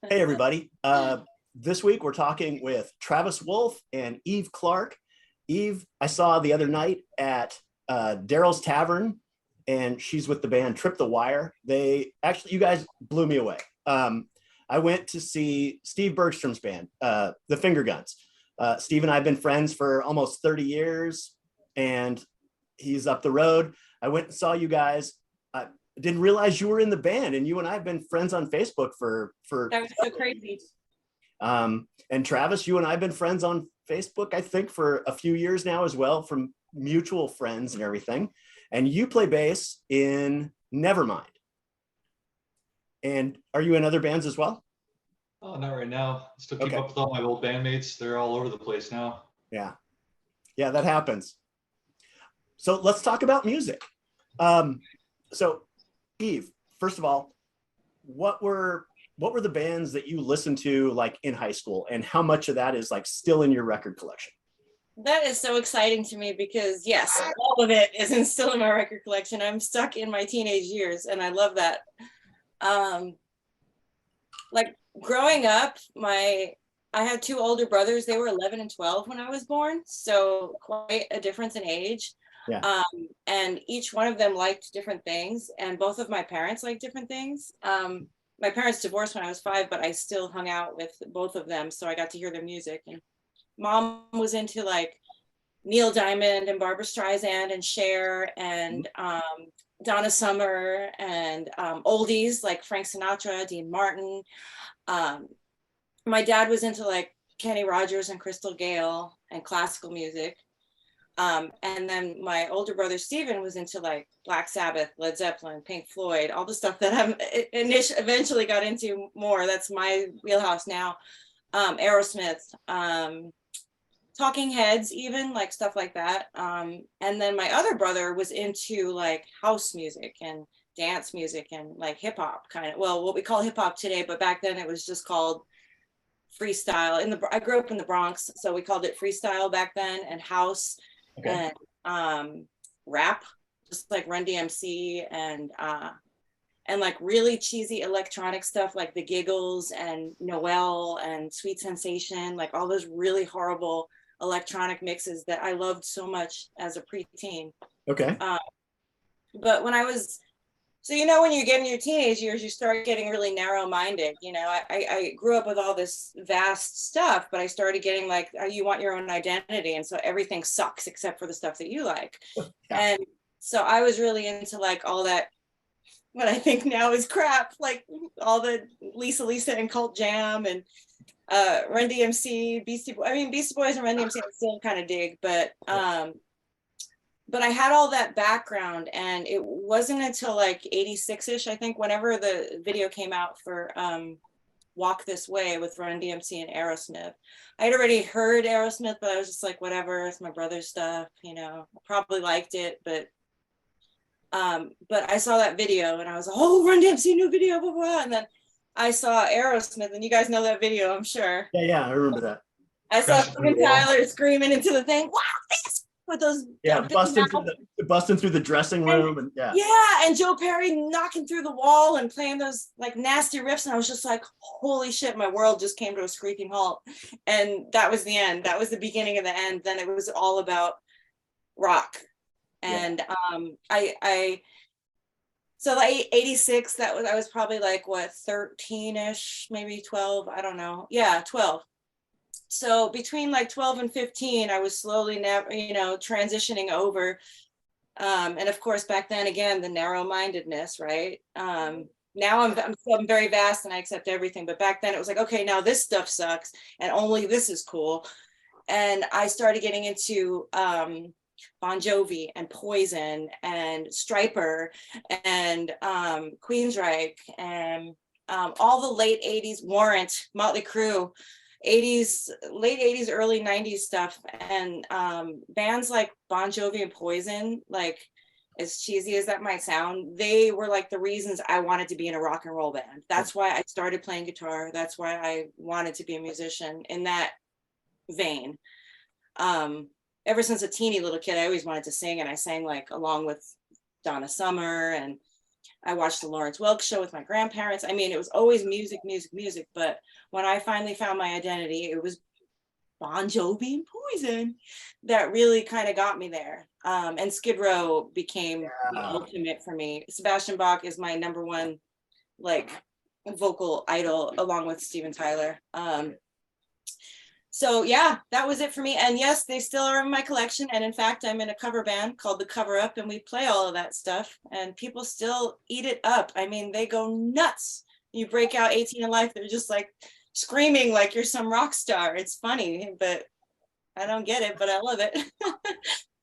Hey, everybody. This week we're talking with Travis Wolfe and Eve Clarke. Eve, I saw the other night at Daryl's Tavern, and she's with the band Trip the Wire. You guys blew me away. I went to see Steve Bergstrom's band, the Finger Guns. Steve and I have been friends for almost 30 years, and he's up the road. I went and saw you guys. Didn't realize you were in the band, and you and I have been friends on Facebook for that was so crazy. And Travis, you and I have been friends on Facebook, I think, for a few years now as well, from mutual friends and everything. And you play bass in Nevermind. And are you in other bands as well? Oh, not right now. Still keep up with all my old bandmates. They're all over the place now. Yeah, that happens. So let's talk about music. So Eve, first of all, what were the bands that you listened to like in high school, and how much of that is like still in your record collection? That is so exciting to me because yes, all of it is still in my record collection. I'm stuck in my teenage years and I love that. Like growing up, I had two older brothers. They were 11 and 12 when I was born, so quite a difference in age. Yeah. And each one of them liked different things, and both of my parents liked different things. My parents divorced when I was 5, but I still hung out with both of them, so I got to hear their music. And Mom was into like Neil Diamond and Barbra Streisand and Cher and Donna Summer and oldies like Frank Sinatra, Dean Martin. My dad was into like Kenny Rogers and Crystal Gayle and classical music. And then my older brother Steven was into like Black Sabbath, Led Zeppelin, Pink Floyd, all the stuff that I eventually got into more. That's my wheelhouse now. Aerosmith, Talking Heads, even like stuff like that. And then my other brother was into like house music and dance music and like hip hop kind of, well, what we call hip hop today, but back then it was just called freestyle. I grew up in the Bronx, so we called it freestyle back then, and house. Okay. And rap, just like Run DMC and like really cheesy electronic stuff like The Giggles and Noel and Sweet Sensation, like all those really horrible electronic mixes that I loved so much as a preteen. Okay. But when I was, so when you get in your teenage years, you start getting really narrow-minded. I grew up with all this vast stuff, but I started getting like, you want your own identity, and so everything sucks except for the stuff that you like. Yeah. And so I was really into like all that, what I think now is crap, like all the Lisa and Cult Jam and Run DMC, Beastie Boys and Run DMC I still kind of dig, but I had all that background, and it wasn't until like 86-ish, I think, whenever the video came out for Walk This Way with Run DMC and Aerosmith. I had already heard Aerosmith, but I was just like, whatever, it's my brother's stuff, I probably liked it, but I saw that video and I was like, oh, Run DMC new video, blah, blah. And then I saw Aerosmith, and you guys know that video, I'm sure. Yeah, I remember that. I saw Steven Tyler screaming into the thing, wow, this! With those busting through the dressing room, and and Joe Perry knocking through the wall and playing those like nasty riffs, and I was just like, holy shit, my world just came to a screeching halt. And that was the end. That was the beginning of the end. Then it was all about rock. And so like 86, I was probably like what, 13-ish, maybe 12, I don't know. Yeah, 12. So between like 12 and 15, I was slowly, transitioning over. And of course, back then, again, the narrow-mindedness, right? Now I'm very vast and I accept everything. But back then it was like, okay, now this stuff sucks and only this is cool. And I started getting into Bon Jovi and Poison and Stryper and Queensryche and all the late 80s, Warrant, Motley Crue, late 80s, early 90s stuff. And bands like Bon Jovi and Poison, like as cheesy as that might sound, they were like the reasons I wanted to be in a rock and roll band. That's why I started playing guitar. That's why I wanted to be a musician in that vein. Ever since a teeny little kid, I always wanted to sing, and I sang like along with Donna Summer and I watched the Lawrence Welk show with my grandparents. I mean, it was always music, music, music. But when I finally found my identity, it was Bon Jovi and Poison that really kind of got me there. And Skid Row became the ultimate for me. Sebastian Bach is my number one, like, vocal idol, along with Steven Tyler. So yeah, that was it for me. And yes, they still are in my collection. And in fact, I'm in a cover band called The Cover Up, and we play all of that stuff, and people still eat it up. I mean, they go nuts. You break out 18 in Life, they're just like screaming like you're some rock star. It's funny, but I don't get it, but I love it.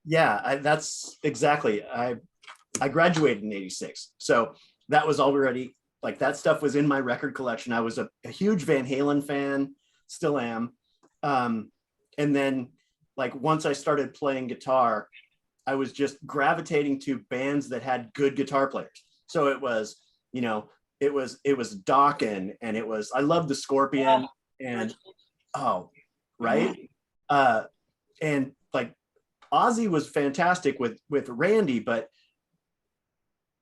Yeah, that's exactly. I graduated in '86, so that was already, like, that stuff was in my record collection. I was a huge Van Halen fan, still am. And then, like, once I started playing guitar, I was just gravitating to bands that had good guitar players. So it was, it was Dokken, and I loved the Scorpion, and right. And like Ozzy was fantastic with Randy, but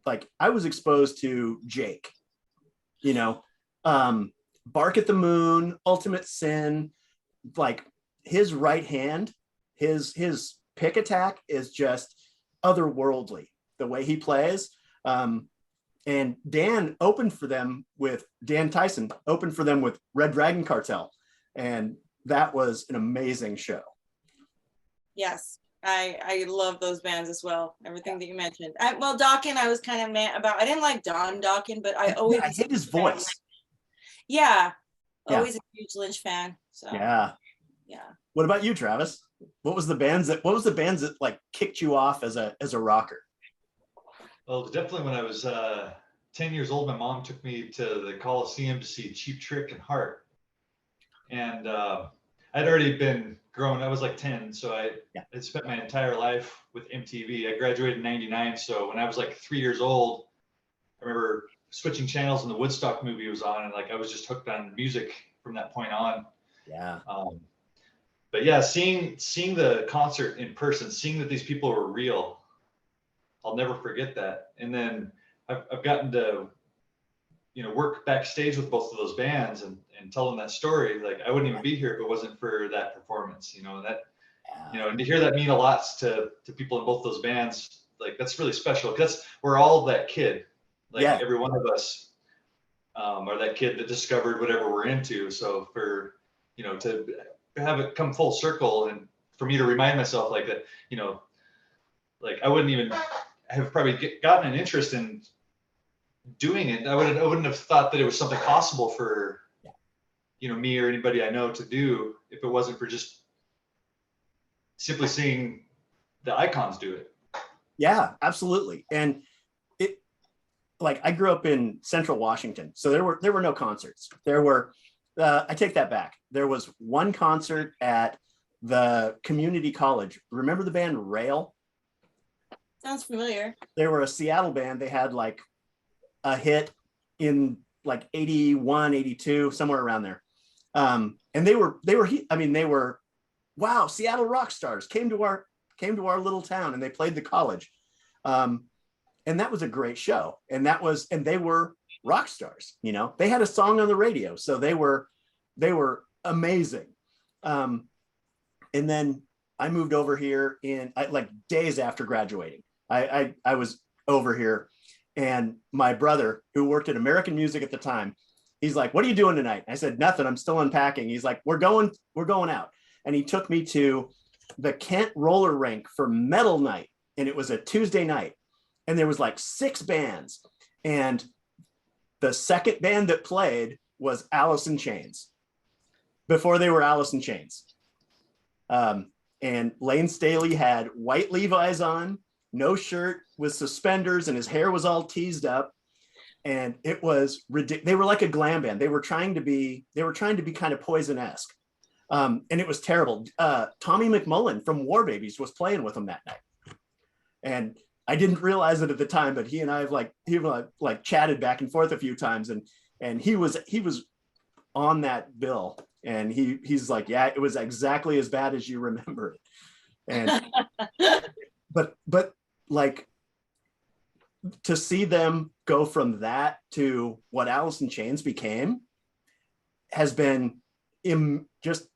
like I was exposed to Jake, Bark at the Moon, Ultimate Sin, like his right hand, his pick attack is just otherworldly, the way he plays. And Dan Tyson opened for them with Red Dragon Cartel, and that was an amazing show. Yes, I love those bands as well. Everything that you mentioned. Well, Dokken, I was kind of mad about. I didn't like Don Dokken, but I hate his voice. Always a huge Lynch fan. So yeah. What about you, Travis? What was the bands that like kicked you off as a rocker? Well, definitely when I was 10 years old, my mom took me to the Coliseum to see Cheap Trick and Heart. And I'd already been grown. I was like 10, so I had spent my entire life with MTV. I graduated in '99, so when I was like 3 years old, I remember switching channels and the Woodstock movie was on, and like I was just hooked on music from that point on. Yeah. But yeah, seeing the concert in person, seeing that these people were real, I'll never forget that. And then I've gotten to, work backstage with both of those bands and tell them that story. Like I wouldn't even be here if it wasn't for that performance, and to hear that mean a lot to people in both those bands, like that's really special. Because we're all that kid, like every one of us are that kid that discovered whatever we're into. So for, to have it come full circle, and for me to remind myself like that, like I wouldn't even have probably gotten an interest in doing it. I wouldn't have thought that it was something possible for, me or anybody I know to do if it wasn't for just simply seeing the icons do it. Yeah, absolutely. And it, like, I grew up in Central Washington, so there were no concerts. There were, I take that back. There was one concert at the community college. Remember the band Rail? Sounds familiar. They were a Seattle band. They had like a hit in like 81, 82, somewhere around there. And they were, wow, Seattle rock stars came to our little town, and they played the college. And that was a great show. And they were rock stars, they had a song on the radio. So they were amazing. And then I moved over here like days after graduating. I was over here, and my brother, who worked at American Music at the time, he's like, "What are you doing tonight?" I said, "Nothing. I'm still unpacking." He's like, We're going out." And he took me to the Kent roller rink for metal night. And it was a Tuesday night, and there was like 6 bands. And the second band that played was Alice in Chains, before they were Alice in Chains. And Lane Staley had white Levi's on, no shirt, with suspenders, and his hair was all teased up. And it was ridiculous. They were like a glam band. They were trying to be kind of Poison-esque. And it was terrible. Tommy McMullen from War Babies was playing with them that night. And I didn't realize it at the time, but he and I have chatted back and forth a few times, and he was on that bill, and he's like, "Yeah, it was exactly as bad as you remember it." And but like to see them go from that to what Alice in Chains became has been just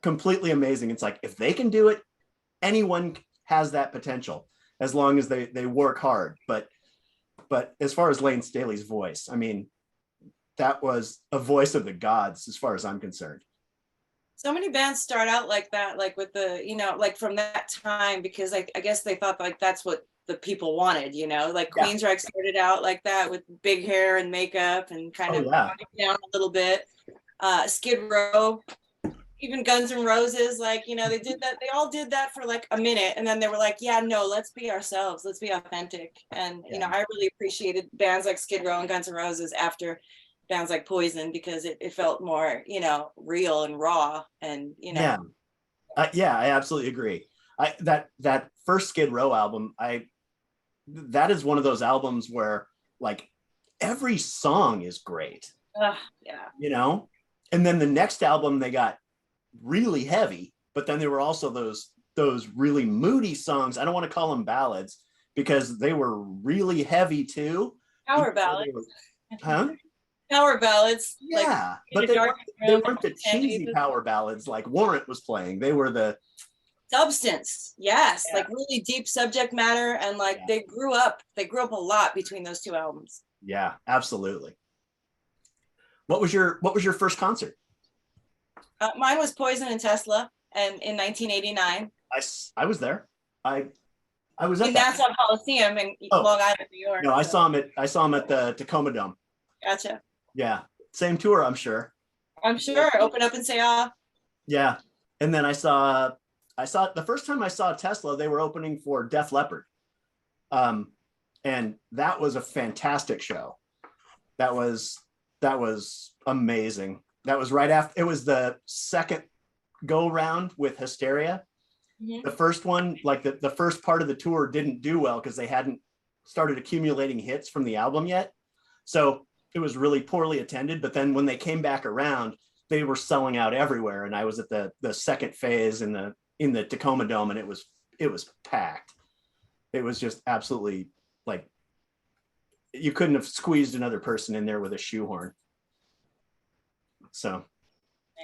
completely amazing. It's like, if they can do it, anyone has that potential as long as they work hard. But as far as Lane Staley's voice, I mean, that was a voice of the gods as far as I'm concerned. So many bands start out like that, like with the, like from that time, because I guess they thought like that's what the people wanted, like Yeah. Queensryche started out like that with big hair and makeup and kind of down a little bit. Skid Row, even Guns N' Roses, like, they did that. They all did that for like a minute. And then they were like, yeah, no, let's be ourselves. Let's be authentic. And, I really appreciated bands like Skid Row and Guns N' Roses after bands like Poison, because it felt more, real and raw and, Yeah, I absolutely agree. That first Skid Row album, that is one of those albums where like every song is great. Yeah. And then the next album they got really heavy, but then there were also those really moody songs. I don't want to call them ballads because they were really heavy too. Power ballads. Huh? Power ballads. Yeah, like, but they weren't the cheesy power ballads like Warrant was playing. They were the substance. Yes, like really deep subject matter, and like they grew up a lot between those two albums. Yeah, absolutely. What was your first concert? Mine was Poison and Tesla, and in 1989. I was there. I was at in Nassau Coliseum in Long Island, New York. No, I saw him at the Tacoma Dome. Gotcha. Yeah, same tour, I'm sure. Open up and say ah. Yeah, and then I saw the first time I saw Tesla, they were opening for Def Leppard, and that was a fantastic show. That was amazing. That was right after, it was the second go round with Hysteria. Mm-hmm. The first one, like the first part of the tour didn't do well because they hadn't started accumulating hits from the album yet. So it was really poorly attended. But then when they came back around, they were selling out everywhere. And I was at the second phase in the Tacoma Dome, and it was packed. It was just absolutely like, you couldn't have squeezed another person in there with a shoehorn. So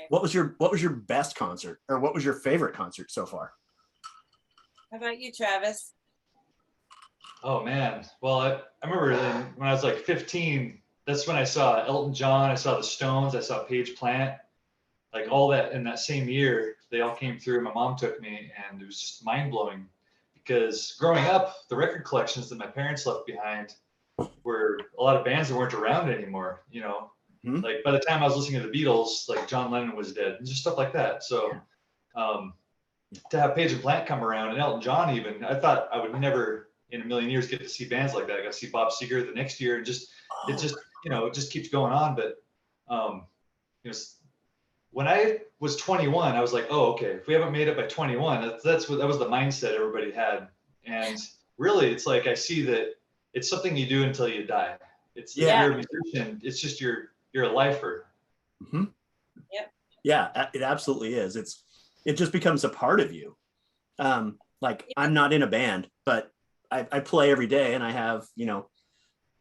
what was your best concert, or what was your favorite concert so far? How about you, Travis? Oh man. Well, I remember when I was like 15, that's when I saw Elton John, I saw the Stones, I saw Paige Plant, like all that in that same year, they all came through. My mom took me, and it was just mind blowing because growing up, the record collections that my parents left behind were a lot of bands that weren't around anymore, Mm-hmm. Like by the time I was listening to the Beatles, like John Lennon was dead and just stuff like that. So to have Paige and Plant come around, and Elton John even, I thought I would never in a million years get to see bands like that. I got to see Bob Seger the next year, and it just keeps going on. But when I was 21, I was like, oh, okay, if we haven't made it by 21, that was the mindset everybody had. And really, it's like I see that it's something you do until you die. It's you're a musician. It's just you're a lifer. Mm-hmm. Yep. Yeah, it absolutely is. It just becomes a part of you. I'm not in a band, but I play every day, and I have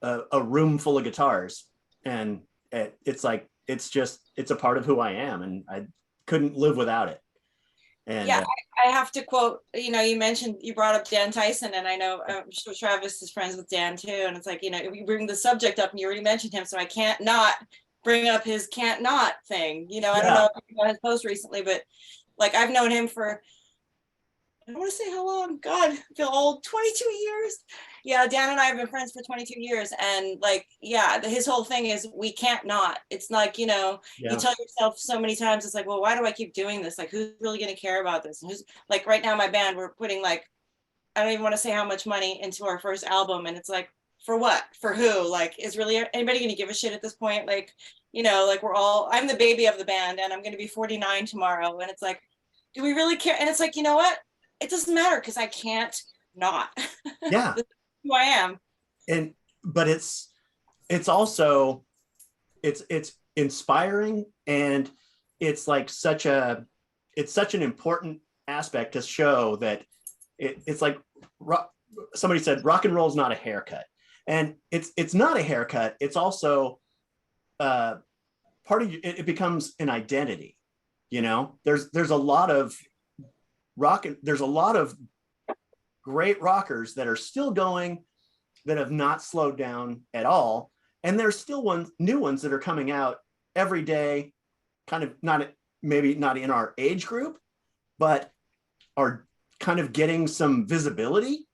a room full of guitars, and it's like it's a part of who I am, and I couldn't live without it. And I have to quote, you brought up Dan Tyson, and I know I'm sure Travis is friends with Dan too. And it's like, you bring the subject up and you already mentioned him, so I can't not bring up his can't not thing. I don't know if you saw his post recently, but like I've known him for, I don't want to say how long, God, I feel old, 22 years. Yeah, Dan and I have been friends for 22 years. And like, his whole thing is we can't not. It's like, you tell yourself so many times, it's like, well, why do I keep doing this? Like, who's really going to care about this? And who's like, right now, my band, we're putting like, I don't even want to say how much money into our first album. And it's like, for what? For who? Like, is really anybody going to give a shit at this point? Like, like I'm the baby of the band, and I'm going to be 49 tomorrow. And it's like, do we really care? And it's like, you know what? It doesn't matter because I can't not. Yeah. This is who I am. But it's also it's inspiring, and it's like such an important aspect to show that it's like somebody said rock and roll is not a haircut. And it's not a haircut. It's also part of it becomes an identity. There's a lot of there's a lot of great rockers that are still going, that have not slowed down at all. And there's still new ones that are coming out every day, kind of maybe not in our age group, but are kind of getting some visibility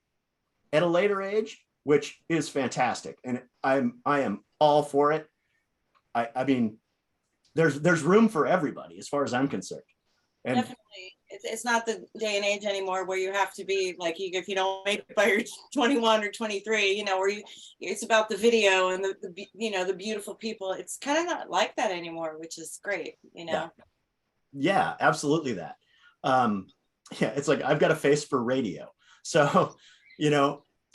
at a later age, which is fantastic. And I am all for it. I mean, there's room for everybody as far as I'm concerned. And definitely, it's not the day and age anymore where you have to be like, if you don't make it by your 21 or 23, where it's about the video and the beautiful people. It's kind of not like that anymore, which is great. Yeah, absolutely that. Yeah, it's like I've got a face for radio. So,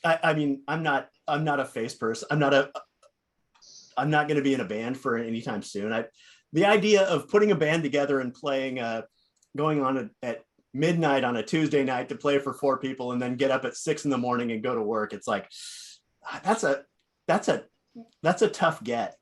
I mean, I'm not a face person. I'm not going to be in a band for anytime soon. The idea of putting a band together and playing, going on at midnight on a Tuesday night to play for 4 people and then get up at 6 a.m. and go to work. It's like, that's a tough get.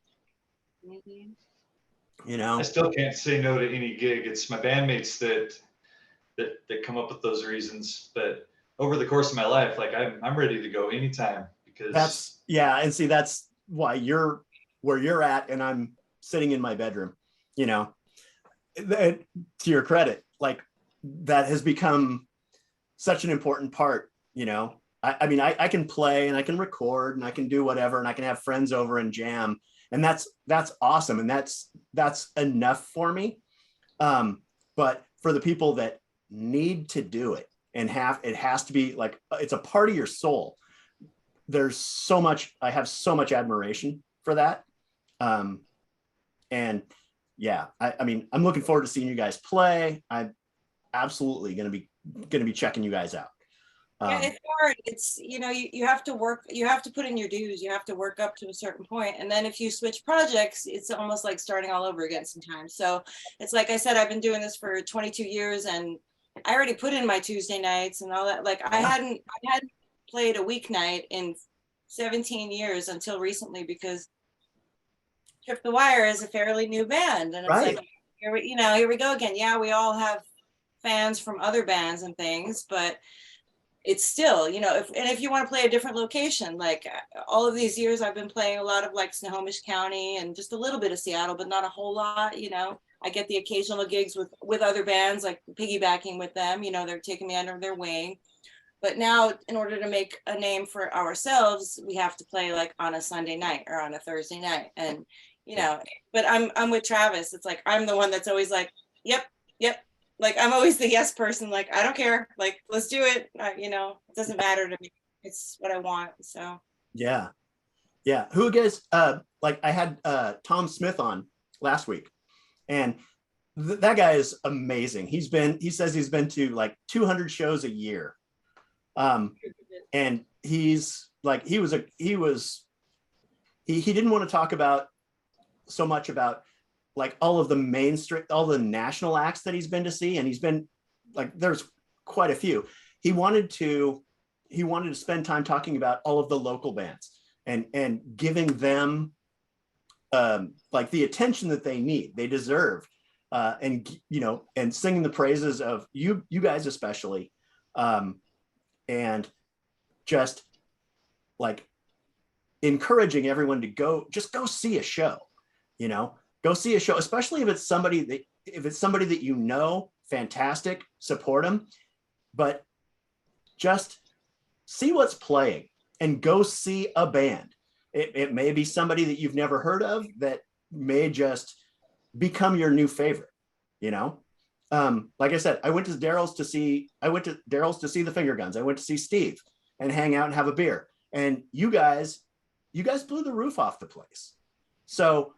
I still can't say no to any gig. It's my bandmates that come up with those reasons. But over the course of my life, like I'm ready to go anytime, because and see, that's why you're where you're at and I'm sitting in my bedroom. To your credit, like that has become such an important part. I mean, I can play and I can record and I can do whatever and I can have friends over and jam, and that's awesome, and that's enough for me. But for the people that need to do it and it has to be like, it's a part of your soul. I have so much admiration for that. And yeah, I mean, I'm looking forward to seeing you guys play. I'm absolutely going to be checking you guys out. Yeah, it's hard. It's, you have to work, you have to put in your dues, you have to work up to a certain point. And then if you switch projects, it's almost like starting all over again sometimes. So it's like I said, I've been doing this for 22 years and I already put in my Tuesday nights and all that. Like I hadn't played a weeknight in 17 years until recently, because Trip the Wire is a fairly new band. And it's like, here we go again. Yeah, we all have fans from other bands and things, but it's still, if you want to play a different location, like all of these years I've been playing a lot of like Snohomish County and just a little bit of Seattle, but not a whole lot. I get the occasional gigs with other bands, like piggybacking with them, they're taking me under their wing. But now, in order to make a name for ourselves, we have to play like on a Sunday night or on a Thursday night. And, but I'm with Travis. It's like, I'm the one that's always like, yep. Like, I'm always the yes person. Like, I don't care. Like, let's do it. It doesn't matter to me. It's what I want. So. Yeah. Who you guys, like I had Tom Smith on last week, and that guy is amazing. He says he's been to like 200 shows a year. And he's like, he didn't want to talk about so much about like all of the national acts that he's been to see. And he's been like, there's quite a few. He wanted to spend time talking about all of the local bands and giving them like the attention that they deserve, and singing the praises of you guys especially, and just like encouraging everyone to go see a show, go see a show, especially if it's somebody that fantastic, support them, but just see what's playing and go see a band. It may be somebody that you've never heard of that may just become your new favorite, like I said, I went to Daryl's to see the Finger Guns. I went to see Steve and hang out and have a beer. And you guys blew the roof off the place. So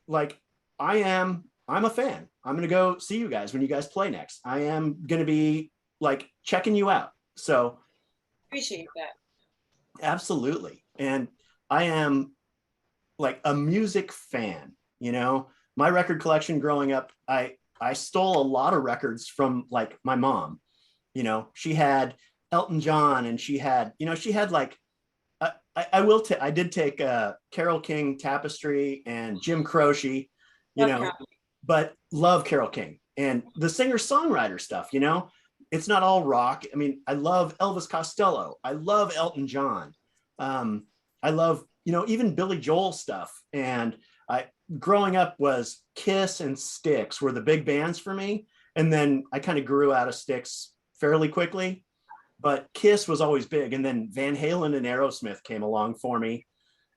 like, I'm a fan. I'm going to go see you guys when you guys play next. I am going to be like checking you out. So appreciate that. Absolutely. And I am like a music fan, my record collection growing up, I stole a lot of records from like my mom. She had Elton John, and she had like I will. I did take Carole King, Tapestry, and Jim Croce. You Love know, Carole. but love Carole King and the singer-songwriter stuff. You know, it's not all rock. I mean, I love Elvis Costello. I love Elton John. I love, you know, even Billy Joel stuff. And I growing up was Kiss and Styx were the big bands for me. And then I kind of grew out of Styx fairly quickly. But Kiss was always big. And then Van Halen and Aerosmith came along for me.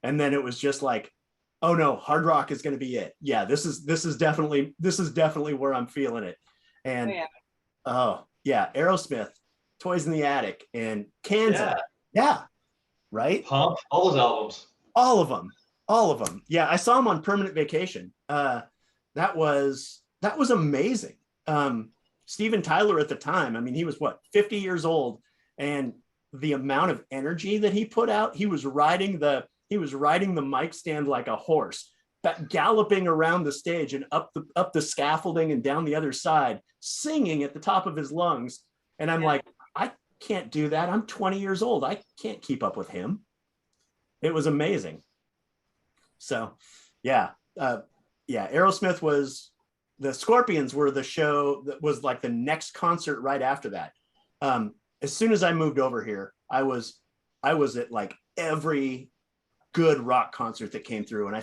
And then it was just like, oh no, hard rock is going to be it. Yeah, this is definitely where I'm feeling it. And oh yeah, Aerosmith, Toys in the Attic, and Kansas. Yeah, right. Pump, all those albums. All of them. Yeah, I saw them on Permanent Vacation. That was amazing. Steven Tyler at the time, I mean, he was what, 50 years old, and the amount of energy that he put out, he was riding the mic stand like a horse, galloping around the stage and up the scaffolding and down the other side, singing at the top of his lungs. And I'm like, I can't do that. I'm 20 years old. I can't keep up with him. It was amazing. So, yeah. Aerosmith was, the Scorpions were the show that was like the next concert right after that. As soon as I moved over here, I was at like every good rock concert that came through. And I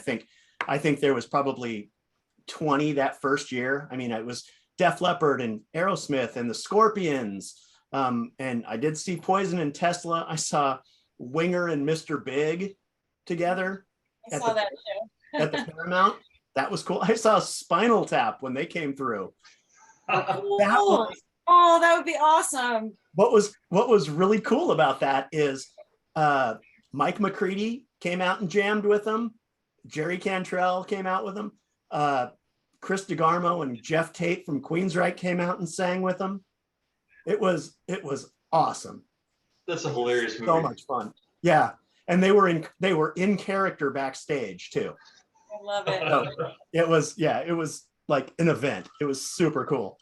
think there was probably 20 that first year. I mean, it was Def Leppard and Aerosmith and the Scorpions. And I did see Poison and Tesla. I saw Winger and Mr. Big together. I saw that too. At the Paramount. That was cool. I saw Spinal Tap when they came through. That would be awesome. What was really cool about that is Mike McCready came out and jammed with them. Jerry Cantrell came out with them. Chris DeGarmo and Jeff Tate from Queensryche came out and sang with them. It was awesome. That's a hilarious movie. So much fun. Yeah. And they were in character backstage too. I love it. So it was like an event. It was super cool.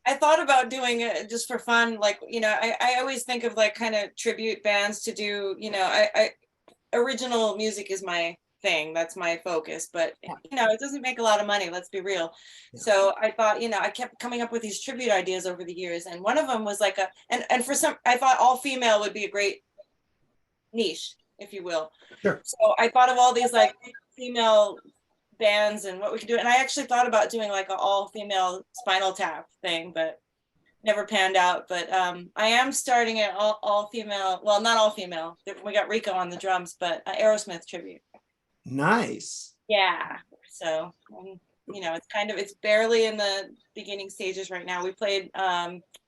I thought about doing it just for fun. Like, you know, I always think of like kind of tribute bands to do, you know, I original music is my thing. That's my focus, but you know, it doesn't make a lot of money. Let's be real. Yeah. So I thought, you know, I kept coming up with these tribute ideas over the years. And one of them was like and for some, I thought all female would be a great niche, if you will. Sure. So I thought of all these like female bands and what we could do. And I actually thought about doing like an all female Spinal Tap thing, but never panned out. But I am starting an all female, well, not all female. We got Rico on the drums, but Aerosmith tribute. Nice. Yeah. So, you know, it's barely in the beginning stages right now. We played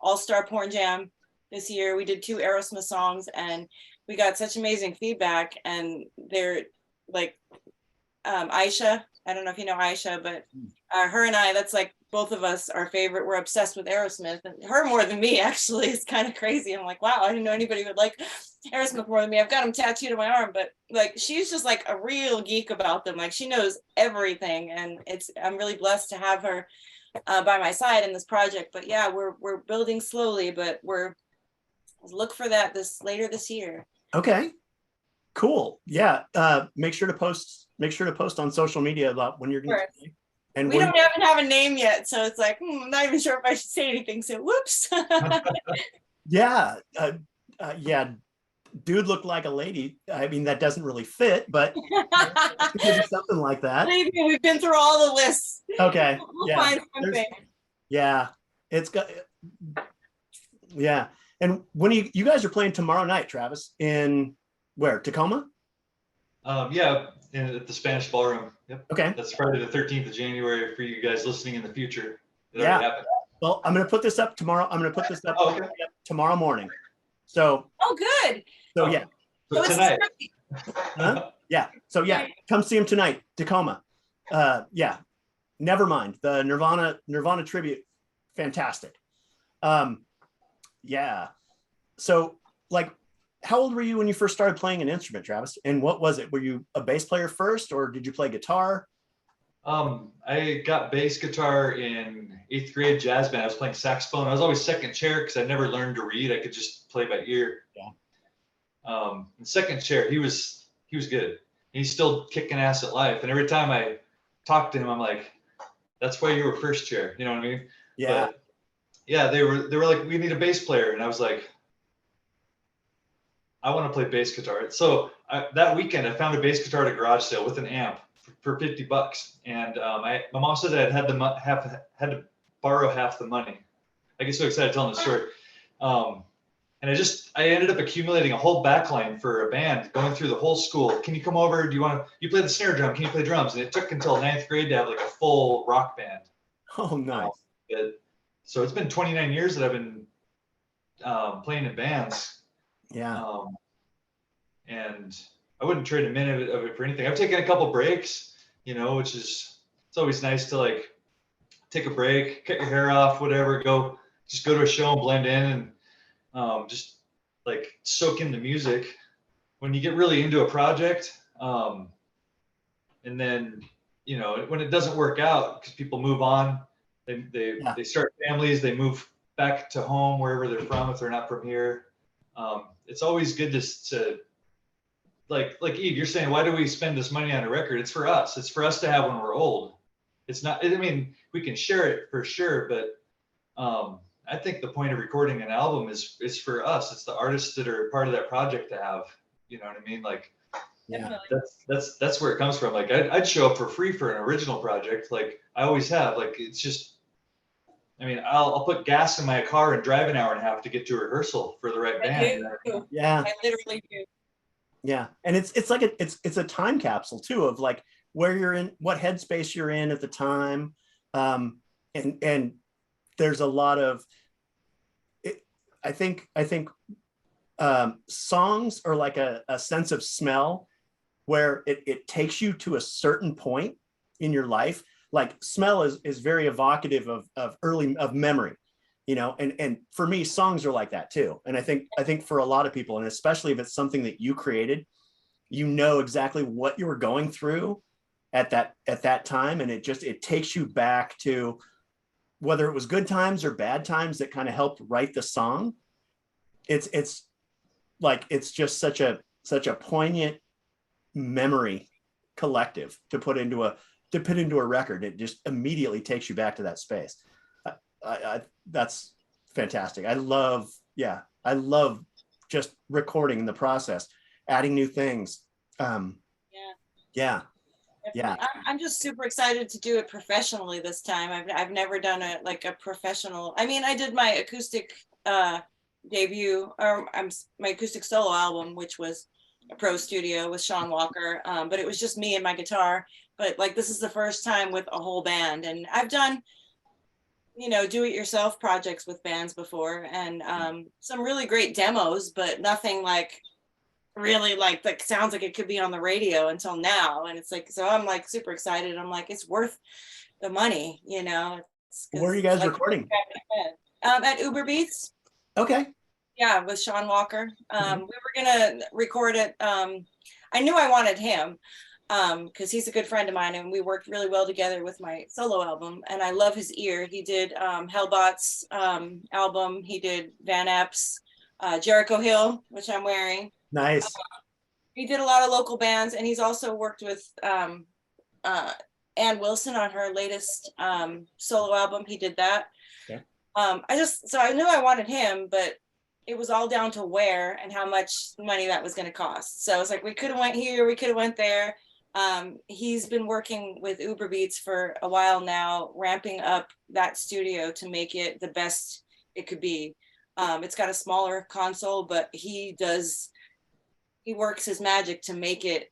All-Star Porn Jam this year. We did 2 Aerosmith songs and we got such amazing feedback. And they're like Aisha, I don't know if you know Aisha, but her and I, that's like both of us, our favorite. We're obsessed with Aerosmith, and her more than me, actually. It's kind of crazy. I'm like, wow, I didn't know anybody would like Aerosmith more than me. I've got them tattooed on my arm, but like, she's just like a real geek about them. Like, she knows everything, and I'm really blessed to have her by my side in this project. But yeah, we're building slowly, but look for that later this year. Okay, cool. Yeah, make sure to post on social media about when you're going to play. And we don't even have a name yet, so it's like I'm not even sure if I should say anything. So whoops. Yeah, dude looked like a lady. I mean, that doesn't really fit, but something like that. Believe me, we've been through all the lists. Okay. We'll find something. Yeah, it's got. Yeah, and when you guys are playing tomorrow night, Travis, in where? Tacoma? Yeah, at the Spanish Ballroom. Yep. Okay. That's Friday the 13th of January for you guys listening in the future. Yeah. Well, I'm going to put this up tomorrow. I'm going to put this up tomorrow morning. So. Oh, good. So yeah. So tonight. Huh? Yeah. So yeah, come see him tonight, Tacoma. Yeah. Nevermind. The Nirvana tribute. Fantastic. Yeah. So like, how old were you when you first started playing an instrument, Travis? And what was it? Were you a bass player first, or did you play guitar? I got bass guitar in 8th grade jazz band. I was playing saxophone. I was always second chair because I never learned to read. I could just play by ear. Yeah. In second chair, he was good. He's still kicking ass at life. And every time I talk to him, I'm like, that's why you were first chair. You know what I mean? Yeah. But yeah, they were like, we need a bass player. And I was like, I want to play bass guitar. So that weekend, I found a bass guitar at a garage sale with an amp for $50. And my mom said I had to borrow half the money. I get so excited telling the story. And I ended up accumulating a whole backline for a band, going through the whole school. Can you come over? You play the snare drum? Can you play drums? And it took until ninth grade to have like a full rock band. Oh, nice. So it's been 29 years that I've been playing in bands. Yeah. And I wouldn't trade a minute of it for anything. I've taken a couple breaks, which is, it's always nice to like take a break, cut your hair off, whatever, just go to a show and blend in and just like soak in the music. When you get really into a project, and then, when it doesn't work out because people move on, they start families, they move back to home, wherever they're from, if they're not from here. It's always good to like Eve, you're saying, why do we spend this money on a record? It's for us. It's for us to have when we're old. It's not, I mean, we can share it for sure, but I think the point of recording an album is for us. It's the artists that are part of that project to have, you know what I mean? Like, Yeah. That's where it comes from. Like I'd show up for free for an original project. Like I always have. Like it's just, I mean, I'll put gas in my car and drive an hour and a half to get to rehearsal for the right band. Yeah. I literally do. Yeah. And it's like it's a time capsule too, of like where you're in, what headspace you're in at the time. And there's a lot of, I think songs are like a sense of smell where it takes you to a certain point in your life. Like smell is very evocative of memory, and for me, songs are like that too. And I think for a lot of people, and especially if it's something that you created, exactly what you were going through at that time. And it takes you back to whether it was good times or bad times that kind of helped write the song. It's just such a poignant memory collective to put into a record. It just immediately takes you back to that space. That's fantastic. I love just recording in the process, adding new things. Yeah. I'm just super excited to do it professionally this time. I've never done a professional. I mean, I did my acoustic debut, or my acoustic solo album, which was a pro studio with Sean Walker, but it was just me and my guitar. But like, this is the first time with a whole band, and I've done do-it-yourself projects with bands before, and some really great demos, but nothing like really like that sounds like it could be on the radio until now. And it's like, so I'm like super excited. I'm like, it's worth the money, Where are you guys recording? At Uber Beats. Okay. Yeah, with Sean Walker. We were gonna record it. I knew I wanted him because he's a good friend of mine, and we worked really well together with my solo album. And I love his ear. He did Hellbot's album. He did Van Epps, Jericho Hill, which I'm wearing. Nice. He did a lot of local bands, and he's also worked with Ann Wilson on her latest solo album. He did that. Okay. So I knew I wanted him, but it was all down to where and how much money that was going to cost. So it's like, we could have went here, we could have went there. He's been working with Uber Beats for a while now, ramping up that studio to make it the best it could be. It's got a smaller console, but he works his magic to make it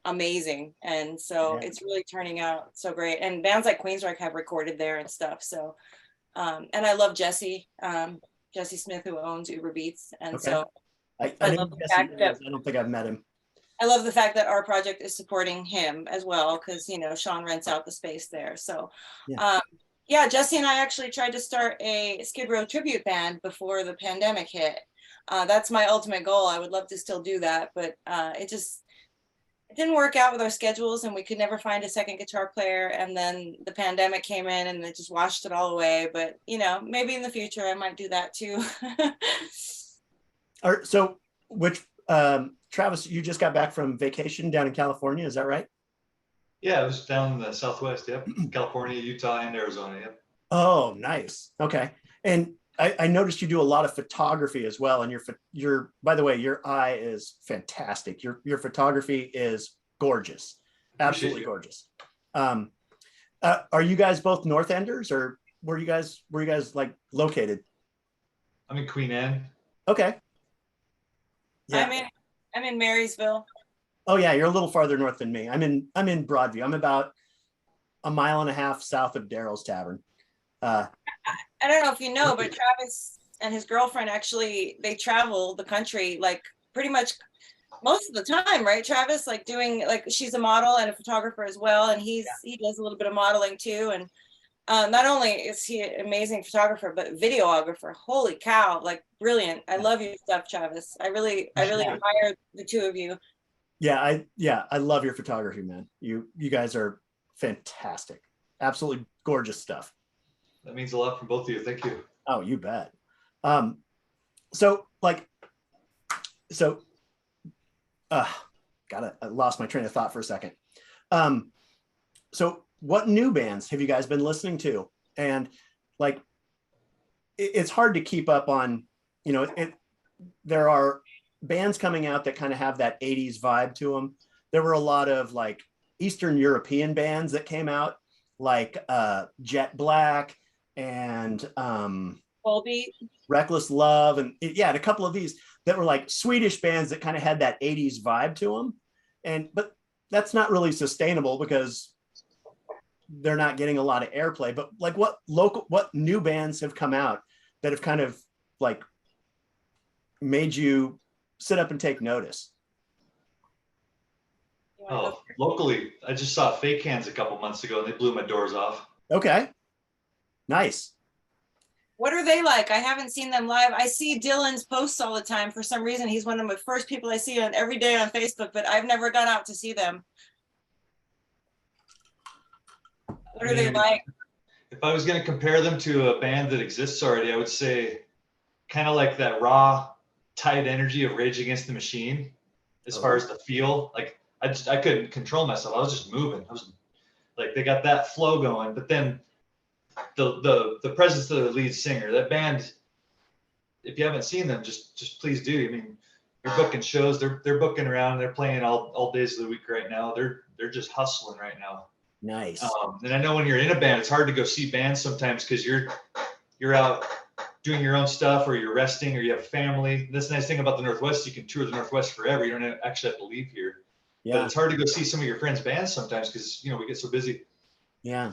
amazing. And so It's really turning out so great. And bands like Queensryche have recorded there and stuff. So, and I love Jesse Smith, who owns Uber Beats. And so I love the fact that I don't think I've met him. I love the fact that our project is supporting him as well, because Sean rents out the space there. So Jesse and I actually tried to start a Skid Row tribute band before the pandemic hit. That's my ultimate goal. I would love to still do that, but it didn't work out with our schedules, and we could never find a second guitar player. And then the pandemic came in and it just washed it all away. But maybe in the future I might do that too. So which Travis, you just got back from vacation down in California, is that right? Yeah, it was down in the Southwest. Yep. California, Utah, and Arizona. Yep. Oh, nice. Okay. And I noticed you do a lot of photography as well. And by the way, your eye is fantastic. Your photography is gorgeous, absolutely gorgeous. Are you guys both North Enders, or were you guys like located? I'm in Queen Anne. Okay. Yeah. I'm in Marysville. Oh yeah, you're a little farther north than me. I'm in Broadview. I'm about a mile and a half south of Daryl's Tavern. I don't know if you know, but Travis and his girlfriend actually, they travel the country like pretty much most of the time, right, Travis? Like doing, like, she's a model and a photographer as well, and he does a little bit of modeling too. And not only is he an amazing photographer, but videographer. Holy cow, like brilliant. I love your stuff, Travis. I really admire the two of you. Yeah, I love your photography, man. You guys are fantastic. Absolutely gorgeous stuff. That means a lot from both of you. Thank you. Oh, you bet. I lost my train of thought for a second. So what new bands have you guys been listening to? And like, it's hard to keep up on, there are bands coming out that kind of have that 80s vibe to them. There were a lot of like Eastern European bands that came out, like Jet Black and Volbeat, Reckless Love, and a couple of these that were like Swedish bands that kind of had that 80s vibe to them. But that's not really sustainable because they're not getting a lot of airplay. But like, what new bands have come out that have kind of like made you sit up and take notice? Oh, locally, I just saw Fake Hands a couple months ago, and they blew my doors off. Okay, nice. What are they like? I haven't seen them live. I see Dylan's posts all the time. For some reason, he's one of the first people I see on every day on Facebook, but I've never gone out to see them. What are they like? If I was going to compare them to a band that exists already, I would say kind of like that raw, tight energy of Rage Against the Machine. As far as the feel, like I couldn't control myself. I was just moving. I was like, they got that flow going, but then the presence of the lead singer, that band, if you haven't seen them, just please do. I mean, they're booking shows, they're booking around, they're playing all days of the week right now. They're just hustling right now. Nice. And I know when you're in a band, it's hard to go see bands sometimes because you're out doing your own stuff, or you're resting, or you have family. That's the nice thing about the Northwest. You can tour the Northwest forever. You don't actually have to leave here. Yeah. But it's hard to go see some of your friends' bands sometimes because we get so busy. Yeah.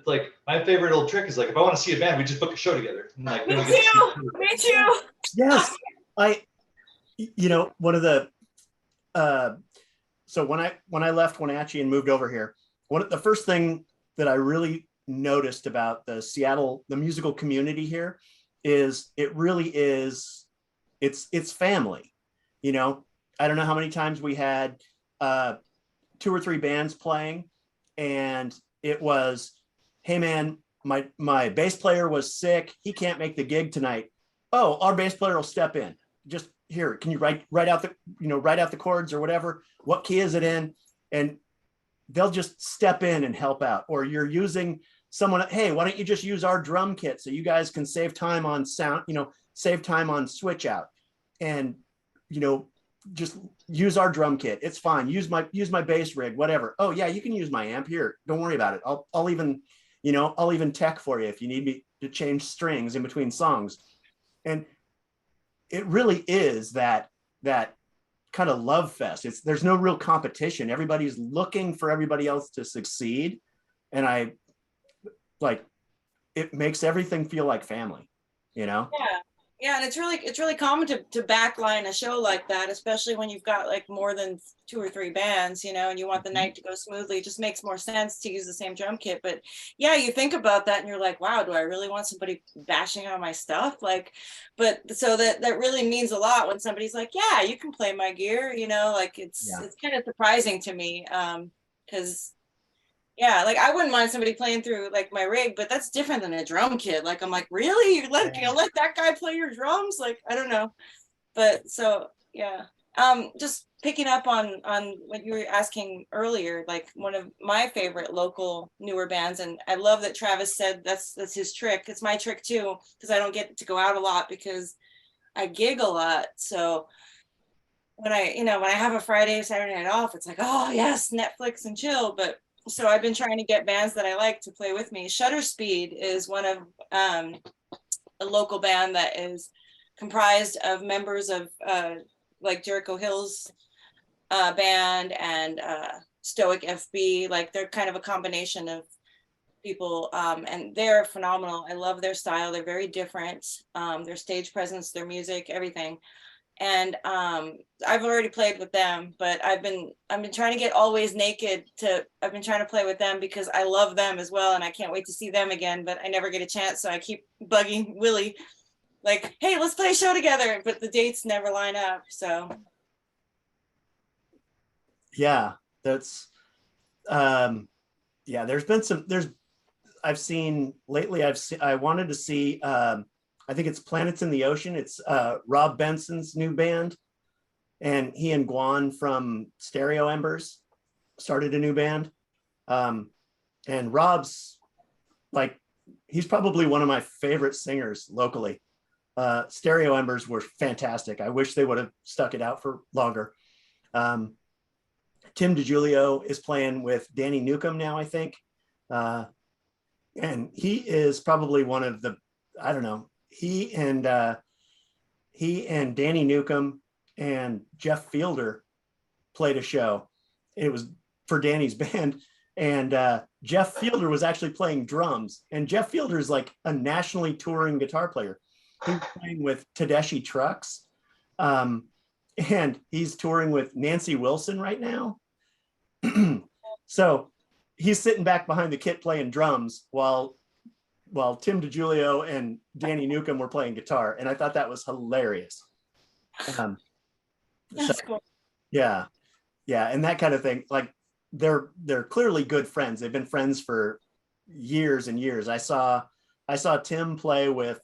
Like my favorite old trick is like, if I want to see a band, we just book a show together. And like, me too. Yes. One of the so when I left Wenatchee and moved over here, the first thing that I really noticed about the musical community here is it really is, it's family. I don't know how many times we had 2 or 3 bands playing, and it was, hey man, my bass player was sick, he can't make the gig tonight. Oh, our bass player will step in. Just here, can you write out the chords or whatever? What key is it in? And they'll just step in and help out. Or you're using someone, hey, why don't you just use our drum kit so you guys can save time on sound, save time on switch out, and just use our drum kit. It's fine. Use my bass rig, whatever. Oh yeah, you can use my amp here. Don't worry about it. I'll even tech for you if you need me to change strings in between songs. And it really is that kind of love fest. There's no real competition. Everybody's looking for everybody else to succeed. And it makes everything feel like family, Yeah, and it's really common to backline a show like that, especially when you've got like more than 2 or 3 bands, and you want the night to go smoothly. It just makes more sense to use the same drum kit. But yeah, you think about that and you're like, wow, do I really want somebody bashing on my stuff? But so that really means a lot when somebody's like, yeah, you can play my gear, it's kind of surprising to me, because yeah, like I wouldn't mind somebody playing through like my rig, but that's different than a drum kit. Like, I'm like, really? You let that guy play your drums? Like, I don't know. But so, yeah. Just picking up on what you were asking earlier, like one of my favorite local newer bands, and I love that Travis said that's his trick. It's my trick too, because I don't get to go out a lot because I gig a lot. So when I have a Friday, Saturday night off, it's like, oh yes, Netflix and chill. But so I've been trying to get bands that I like to play with me. Shutter Speed is one of a local band that is comprised of members of like Jericho Hills band and Stoic FB. Like they're kind of a combination of people, and they're phenomenal. I love their style. They're very different. Their stage presence, their music, everything. And I've already played with them, but I've been trying to get Always Naked I've been trying to play with them because I love them as well, and I can't wait to see them again, but I never get a chance, so I keep bugging Willie like, hey, let's play a show together, but the dates never line up. So Yeah, that's yeah, I've seen lately, I wanted to see I think it's Planets in the Ocean. It's Rob Benson's new band, and he and Guan from Stereo Embers started a new band. And Rob's like, he's probably one of my favorite singers locally. Stereo Embers were fantastic. I wish they would have stuck it out for longer. Tim DiGiulio is playing with Danny Newcomb now, I think. And he is probably one of the, I don't know, he and Danny Newcomb and Jeff Fielder played a show. It was for Danny's band, and Jeff Fielder was actually playing drums. And Jeff Fielder is like a nationally touring guitar player. He was playing with Tedeschi Trucks, and he's touring with Nancy Wilson right now. So he's sitting back behind the kit playing drums while Tim DiGiulio and Danny Newcomb were playing guitar, and I thought that was hilarious. that's cool. Yeah, and that kind of thing. Like they're clearly good friends. They've been friends for years and years. I saw Tim play with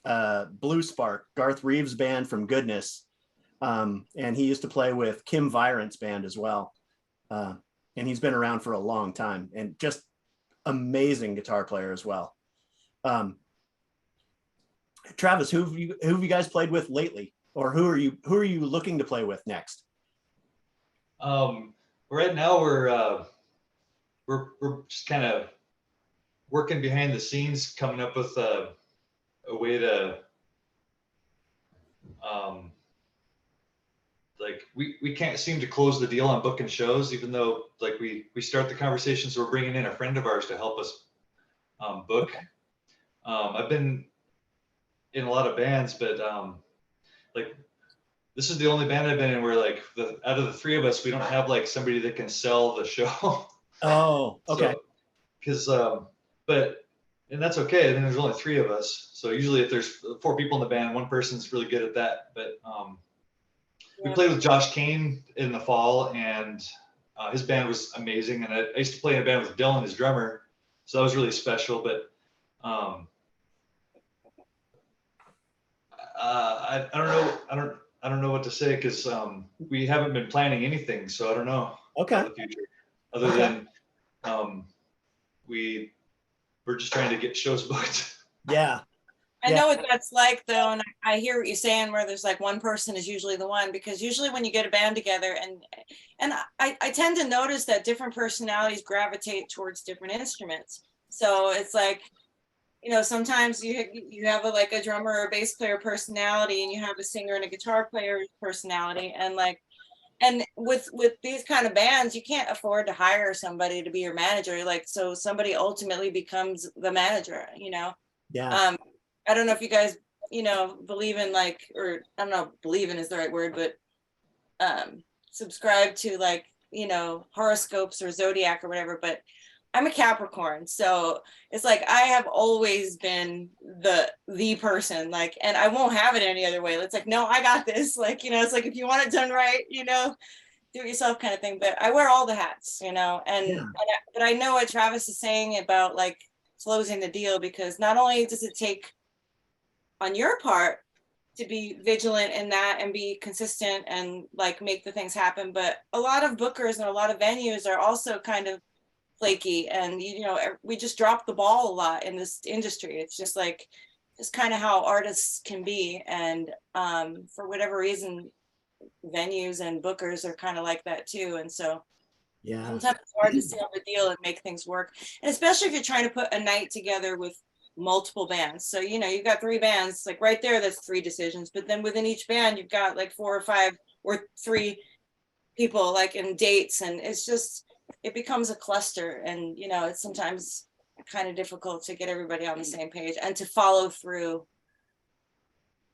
Blue Spark, Garth Reeves' band from Goodness, and he used to play with Kim Virant's band as well. And he's been around for a long time, and just amazing guitar player as well. Travis, who have you guys played with lately, or who are you looking to play with next? Right now we're just kind of working behind the scenes, coming up with a way to like we can't seem to close the deal on booking shows, even though like we start the conversations. So we're bringing in a friend of ours to help us book. Okay. I've been in a lot of bands, but like this is the only band I've been in where like out of the three of us, we don't have like somebody that can sell the show. Oh, okay. Because and that's okay. Then there's only three of us. So usually if there's four people in the band, one person's really good at that. But we played with Josh Kane in the fall, and his band was amazing. And I used to play in a band with Dylan, his drummer, so that was really special. But I don't know what to say, because we haven't been planning anything, so I don't know. Okay. The future, other than we're just trying to get shows booked. Yeah. I know what that's like though, and I hear what you're saying, where there's like one person is usually the one, because usually when you get a band together, and I tend to notice that different personalities gravitate towards different instruments. So it's like, sometimes you have a drummer or a bass player personality, and you have a singer and a guitar player personality, and with these kind of bands, you can't afford to hire somebody to be your manager. So somebody ultimately becomes the manager, Yeah. I don't know if you guys, believe in or I don't know, believe in is the right word, but subscribe to horoscopes or zodiac or whatever, but I'm a Capricorn. So it's like, I have always been the person, and I won't have it any other way. It's like, no, I got this. It's like, if you want it done right, do it yourself kind of thing. But I wear all the hats, but I know what Travis is saying about closing the deal, because not only does it take on your part to be vigilant in that and be consistent and like make the things happen. But a lot of bookers and a lot of venues are also kind of flaky, and we just drop the ball a lot in this industry. It's just like, it's kind of how artists can be. And for whatever reason, venues and bookers are kind of like that too. And so sometimes it's hard to seal the deal and make things work. And especially if you're trying to put a night together with multiple bands. So, you've got 3 bands, like right there, that's 3 decisions. But then within each band, you've got like 4 or 5 or 3 people like in dates. And it's just, it becomes a cluster. And, it's sometimes kind of difficult to get everybody on the same page and to follow through.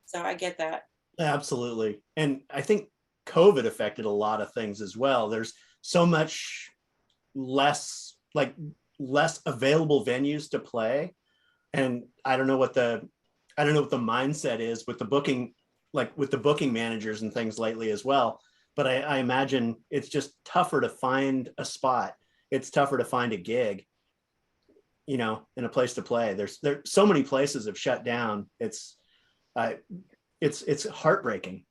So I get that. Absolutely. And I think COVID affected a lot of things as well. There's so much less available venues to play. And I don't know what the mindset is with the booking, like with the booking managers and things lately as well. But I imagine it's just tougher to find a spot. It's tougher to find a gig, in a place to play. There's so many places have shut down. It's heartbreaking.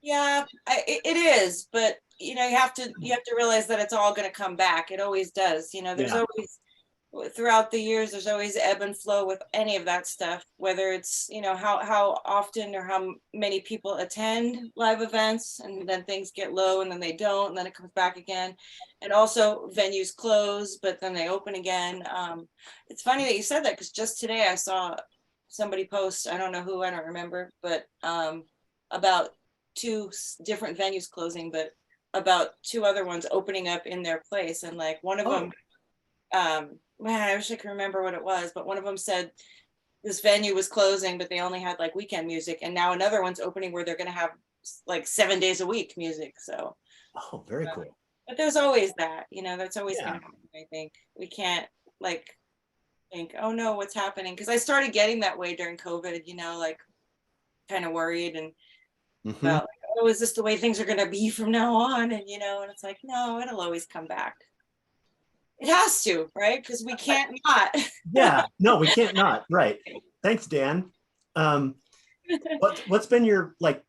Yeah, it is. But you have to realize that it's all going to come back. It always does. There's always, throughout the years, there's always ebb and flow with any of that stuff, whether it's how often or how many people attend live events, and then things get low and then they don't, and then it comes back again. And also venues close but then they open again. It's funny that you said that, because just today I saw somebody post, I don't know who, I don't remember, but about 2 different venues closing, but about 2 other ones opening up in their place. And like one of them, man, I wish I could remember what it was, but one of them said this venue was closing, but they only had like weekend music. And now another one's opening where they're going to have like 7 days a week music. So, very cool. But there's always that, that's always going to happen. I think we can't like think, oh no, what's happening? Because I started getting that way during COVID, like kind of worried and about like, oh, is this the way things are going to be from now on? And, and it's like, no, it'll always come back. It has to, right? Because we can't not. Yeah, no, we can't not. Right. Thanks, Dan. What's been your, like,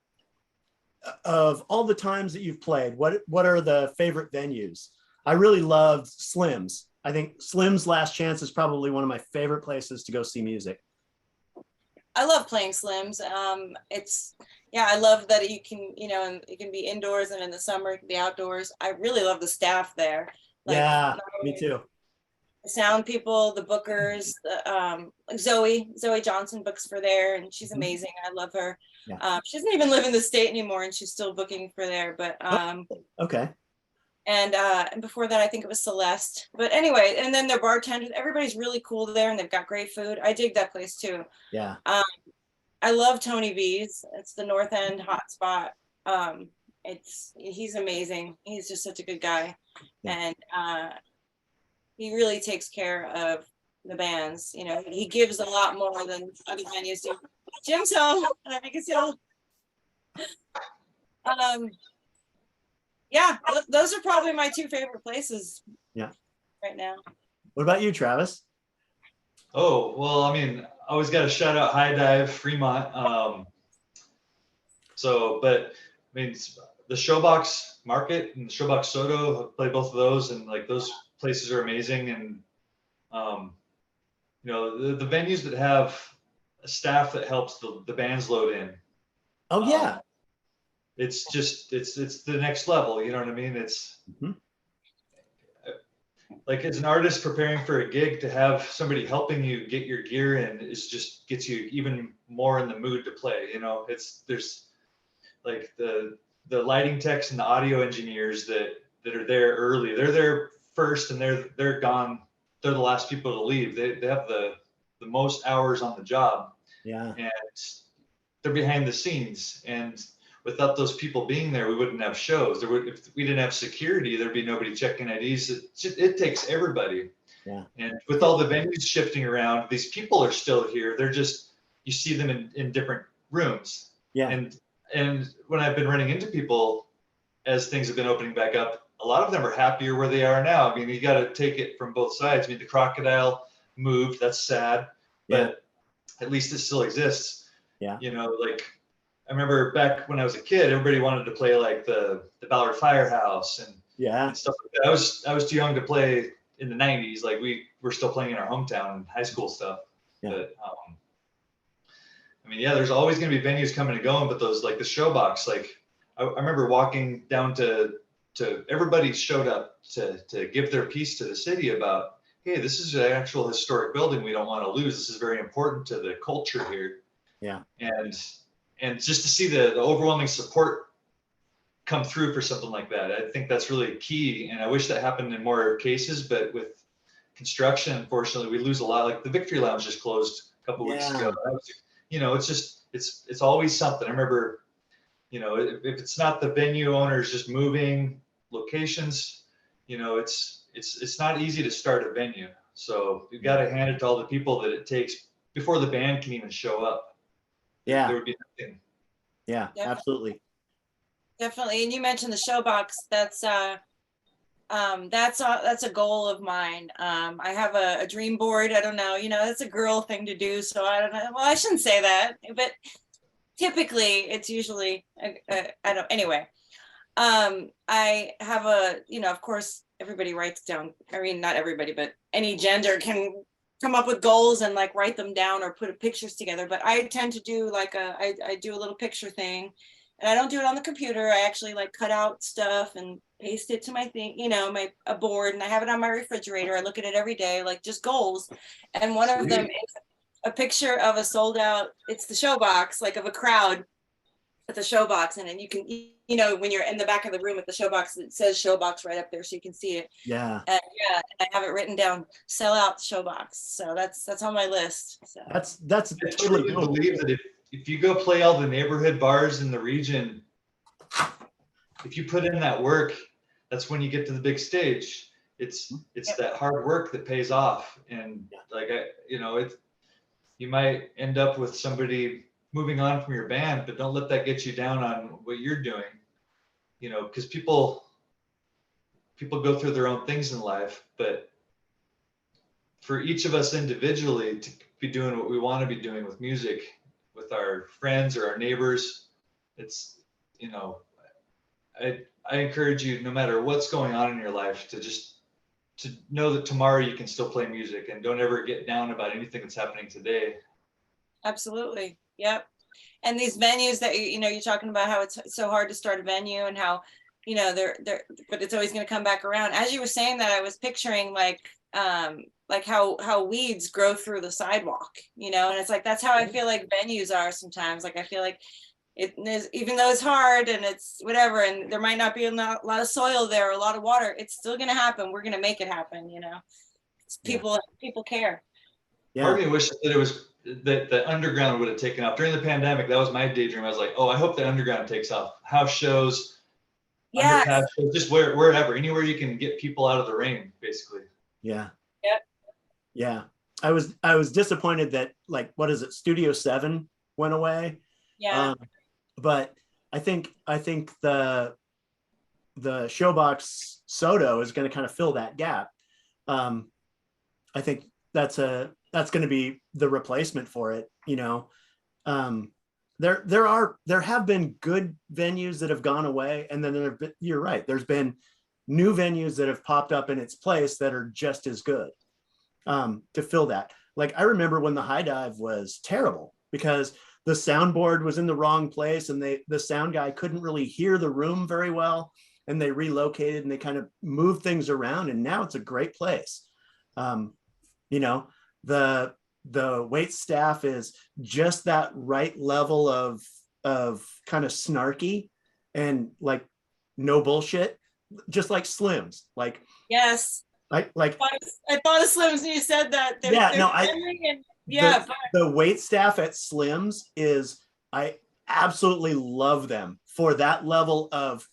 of all the times that you've played, what are the favorite venues? I really loved Slim's. I think Slim's Last Chance is probably one of my favorite places to go see music. I love playing Slim's. I love that you can, and it can be indoors, and in the summer it can be outdoors. I really love the staff there. Like, me too. The sound people, the bookers, like Zoe Johnson books for there, and she's amazing. I love her. Yeah. She doesn't even live in the state anymore, and she's still booking for there. But okay. And before that, I think it was Celeste. But anyway, and then their bartenders, everybody's really cool there, and they've got great food. I dig that place too. Yeah. I love Tony V's. It's the North End hotspot. He's amazing. He's just such a good guy. Yeah. And he really takes care of the bands. He gives a lot more than other venues do. Jim's home, and I think it's home. Yeah, those are probably my 2 favorite places. Yeah. Right now. What about you, Travis? Oh, well, I mean, I always got to shout out High Dive, Fremont. But I mean, the Showbox Market and the Showbox Soto, I play both of those, and like those places are amazing. And the venues that have a staff that helps the bands load in. Oh yeah. It's just it's the next level. You know what I mean? It's like, as an artist preparing for a gig, to have somebody helping you get your gear in gets you even more in the mood to play. There's like the lighting techs and the audio engineers that are there early. They're there first, and they're gone. They're the last people to leave. They have the most hours on the job. Yeah. And they're behind the scenes. And without those people being there, we wouldn't have shows. If we didn't have security, there'd be nobody checking IDs. It takes everybody. Yeah. And with all the venues shifting around, these people are still here. They're just, you see them in different rooms. Yeah. And when I've been running into people as things have been opening back up, a lot of them are happier where they are now. I mean, you got to take it from both sides. I mean, the Crocodile moved. That's sad, but at least it still exists. Yeah. You know, like I remember back when I was a kid, everybody wanted to play like the Ballard Firehouse Yeah. and stuff like that. I was too young to play in the 90s. Like we were still playing in our hometown high school stuff. Yeah. But I mean, yeah, there's always going to be venues coming and going, but those like the Showbox, like I remember walking down to everybody showed up to give their piece to the city about, hey, this is an actual historic building we don't want to lose. This is very important to the culture here. Yeah. And just to see the overwhelming support come through for something like that, I think that's really key. And I wish that happened in more cases, but with construction, unfortunately, we lose a lot. Like the Victory Lounge just closed a couple weeks ago. That was, you know, it's just it's always something. I remember, you know, if it's not the venue owners just moving locations, you know, it's not easy to start a venue. So you've got to hand it to all the people that it takes before the band can even show up. Yeah. There would be nothing. Yeah, absolutely. Definitely. And you mentioned the Showbox. That's a goal of mine. I have a dream board. I don't know, you know, that's a girl thing to do. So I don't know. Well, I shouldn't say that, but typically it's usually, I don't, anyway. I have you know, of course, everybody writes down, I mean, not everybody, but any gender can come up with goals and like write them down or put pictures together. But I tend to do like I do a little picture thing, and I don't do it on the computer. I actually like cut out stuff and paste it to my thing, you know, a board, and I have it on my refrigerator. I look at it every day, like just goals. And one of them is a picture of a sold out, it's the Showbox, like of a crowd with a Showbox in it. You can, you know, when you're in the back of the room at the Showbox, it says Showbox right up there so you can see it. Yeah. And yeah, I have it written down, sell out Showbox. So that's on my list. So That's I totally truly doable. believe that if you go play all the neighborhood bars in the region, if you put in that work, that's when you get to the big stage. It's that hard work that pays off. And like you know, you might end up with somebody moving on from your band, but don't let that get you down on what you're doing. You know, because people go through their own things in life, but for each of us individually to be doing what we want to be doing with music, with our friends or our neighbors, it's, you know, I encourage you, no matter what's going on in your life, to know that tomorrow you can still play music, and don't ever get down about anything that's happening today. absolutely. Yep. And these venues that you know, you're talking about how it's so hard to start a venue and how, you know, but it's always going to come back around. As you were saying that, I was picturing like how weeds grow through the sidewalk, you know, and it's like that's how I feel like venues are sometimes. Like I feel like it is, even though it's hard and it's whatever, and there might not be a lot of soil there or a lot of water, it's still going to happen. We're going to make it happen, you know. It's people care. Part of me wishes that it was that the underground would have taken off during the pandemic. That was my daydream. I was like, oh, I hope the underground takes off. House shows, underpass shows, just wherever, anywhere you can get people out of the rain, basically. Yeah. Yep. Yeah. I was disappointed that, like, what is it, Studio 7 went away. Yeah. But I think the Showbox Soto is going to kind of fill that gap. I think that's going to be the replacement for it. You know, there have been good venues that have gone away, and then you're right, there's been new venues that have popped up in its place that are just as good to fill that. Like I remember when the High Dive was terrible because the soundboard was in the wrong place, and the sound guy couldn't really hear the room very well, and they relocated and they kind of moved things around, and now it's a great place. You know, the wait staff is just that right level of kind of snarky and like no bullshit, just like Slims. Like yes, I thought of Slims when you said that. The wait staff at Slims is, I absolutely love them for that level of,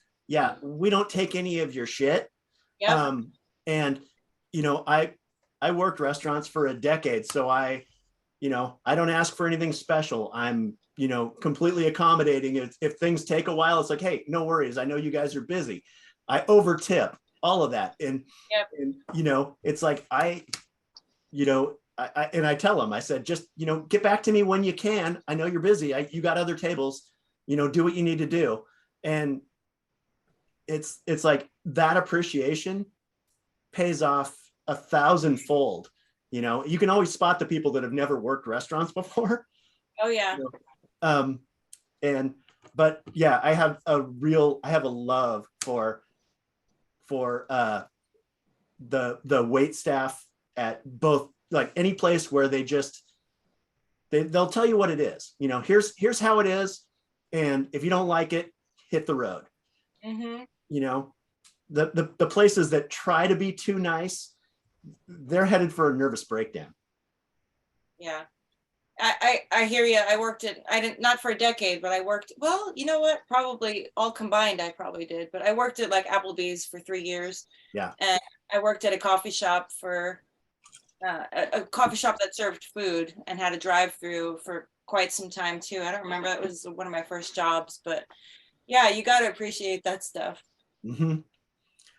we don't take any of your shit. Yep. And you know, I worked restaurants for a decade, so I don't ask for anything special. I'm, you know, completely accommodating. If things take a while, it's like, hey, no worries, I know you guys are busy. I over tip, all of that. And you know, it's like and I tell them, I said, just, get back to me when you can. I know you're busy. You got other tables, do what you need to do. And it's like that appreciation pays off 1,000-fold. You can always spot the people that have never worked restaurants before. Oh yeah. But yeah, I have a love for the wait staff at both, like any place where they'll tell you what it is. Here's how it is, and if you don't like it, hit the road. Mm-hmm. The places that try to be too nice, they're headed for a nervous breakdown. Yeah. I hear you. I didn't, not for a decade, but I worked, well, you know what, probably all combined, I probably did, but I worked at like Applebee's for 3 years. Yeah. And I worked at a coffee shop for a coffee shop that served food and had a drive-through for quite some time too. I don't remember, that was one of my first jobs, but yeah, you got to appreciate that stuff. Mm-hmm.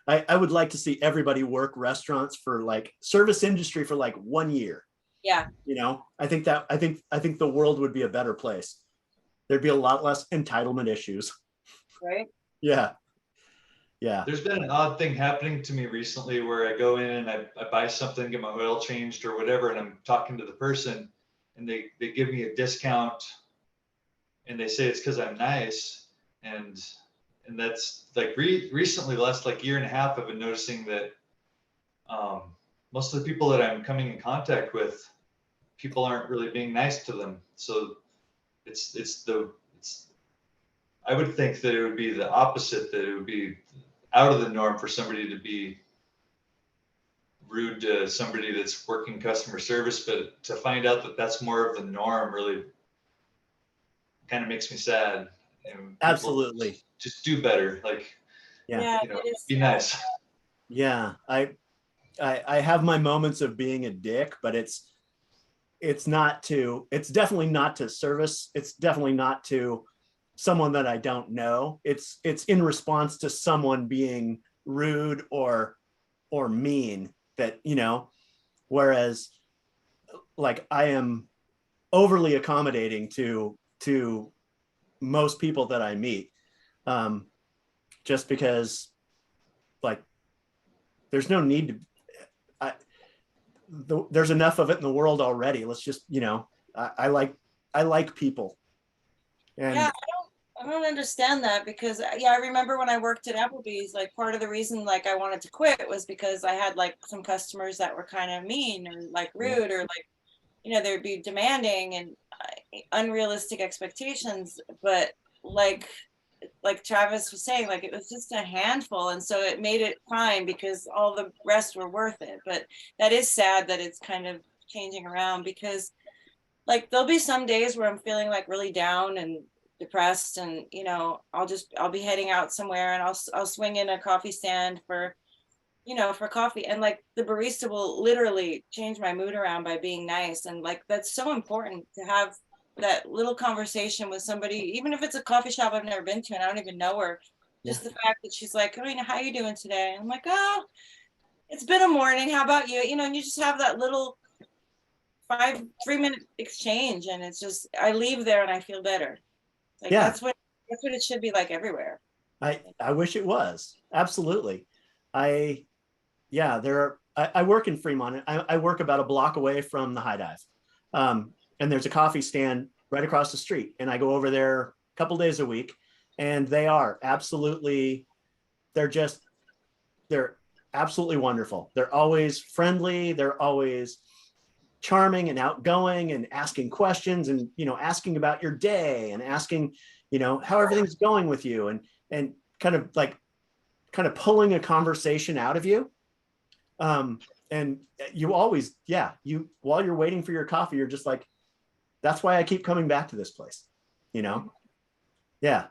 I would like to see everybody work restaurants for like service industry for like 1 year. Yeah. I think the world would be a better place. There'd be a lot less entitlement issues. Right. Yeah. Yeah. There's been an odd thing happening to me recently where I go in and I buy something, get my oil changed or whatever, and I'm talking to the person and they give me a discount and they say it's because I'm nice. And that's like recently, the last like year and a half, I've been noticing that most of the people that I'm coming in contact with, people aren't really being nice to them. So I would think that it would be the opposite, that it would be out of the norm for somebody to be rude to somebody that's working customer service, but to find out that that's more of the norm really kind of makes me sad. And absolutely. Just do better. Like, yeah, be nice. Yeah. I have my moments of being a dick, but it's definitely not to service. It's definitely not to someone that I don't know. It's in response to someone being rude or mean, that, whereas like I am overly accommodating to most people that I meet, just because like there's no need to, there's enough of it in the world already. Let's just, I like people. And yeah, I don't understand that, because yeah, I remember when I worked at Applebee's, like part of the reason like I wanted to quit was because I had like some customers that were kind of mean or like rude, or like, they'd be demanding and unrealistic expectations. But like Travis was saying, like it was just a handful, and so it made it fine because all the rest were worth it. But that is sad that it's kind of changing around, because like there'll be some days where I'm feeling like really down and depressed, and I'll be heading out somewhere and I'll swing in a coffee stand for coffee, and like the barista will literally change my mood around by being nice. And like that's so important to have that little conversation with somebody, even if it's a coffee shop I've never been to and I don't even know her. Just the fact that she's like, oh, how you doing today? And I'm like, oh, it's been a morning, how about you? And you just have that little 3-minute exchange, and it's just, I leave there and I feel better. Like that's what it should be like everywhere. I wish it was. Absolutely. I work in Fremont. I work about a block away from the High Dive. And there's a coffee stand right across the street. And I go over there a couple days a week, and they're absolutely wonderful. They're always friendly. They're always charming and outgoing and asking questions and, asking about your day and asking, how everything's going with you, and kind of pulling a conversation out of you. And you always, while you're waiting for your coffee, you're just like, that's why I keep coming back to this place, Yeah,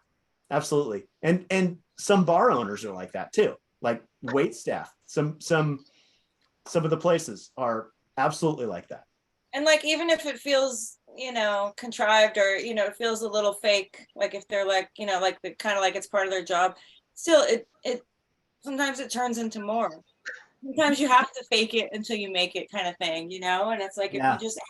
absolutely. And some bar owners are like that too, like wait staff. Some of the places are absolutely like that. And like, even if it feels, contrived, or, it feels a little fake, like if they're like, like the kind of like it's part of their job, still it sometimes it turns into more. sometimes you have to fake it until you make it kind of thing, you know? And it's like, if Yeah. you just,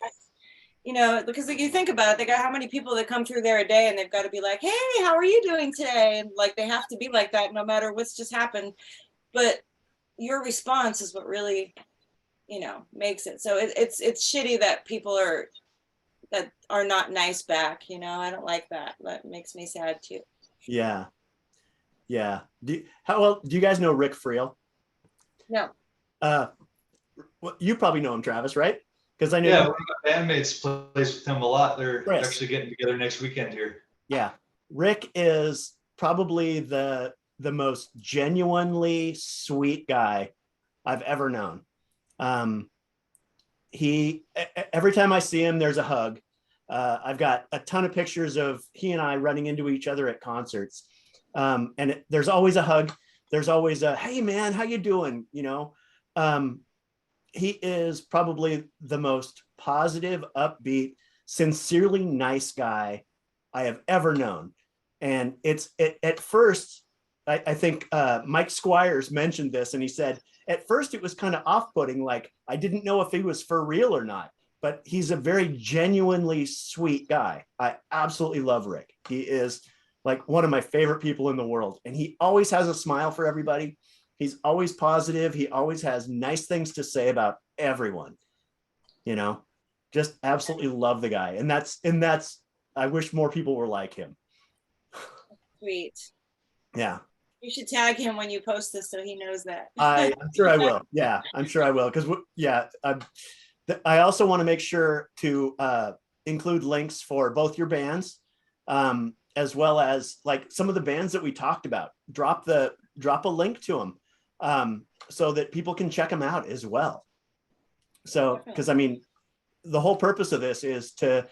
you know, because like, you think about it, they got how many people that come through there a day and they've got to be like, hey, how are you doing today? And like, they have to be like that no matter what's just happened. But your response is what really, you know, makes it. So it's shitty that people are not nice back, you know? I don't like that. That makes me sad too. Yeah. Yeah. How well do you guys know Rick Friel? No. Well, you probably know him, Travis, right? Because I know Yeah, one of my bandmates plays with him a lot. They're Chris. actually getting together next weekend here. Yeah. Rick is probably the most genuinely sweet guy I've ever known. Every time I see him, there's a hug. I've got a ton of pictures of he and I running into each other at concerts. There's always a hug. There's always a, hey man, how you doing? You know, he is probably the most positive, upbeat, sincerely nice guy I have ever known. And at first, I think Mike Squires mentioned this, and he said, at first it was kind of off-putting, like I didn't know if he was for real or not, but he's a very genuinely sweet guy. I absolutely love Rick. He is like one of my favorite people in the world, and he always has a smile for everybody. He's always positive. He always has nice things to say about everyone, you know, just absolutely love the guy. And that's, I wish more people were like him. Sweet. Yeah. You should tag him when you post this so he knows that. I'm sure I will. Yeah, I'm sure I will. Because yeah, I also want to make sure to include links for both your bands, as well as like some of the bands that we talked about. Drop a link to them, so that people can check them out as well. So, because I mean, the whole purpose of this is to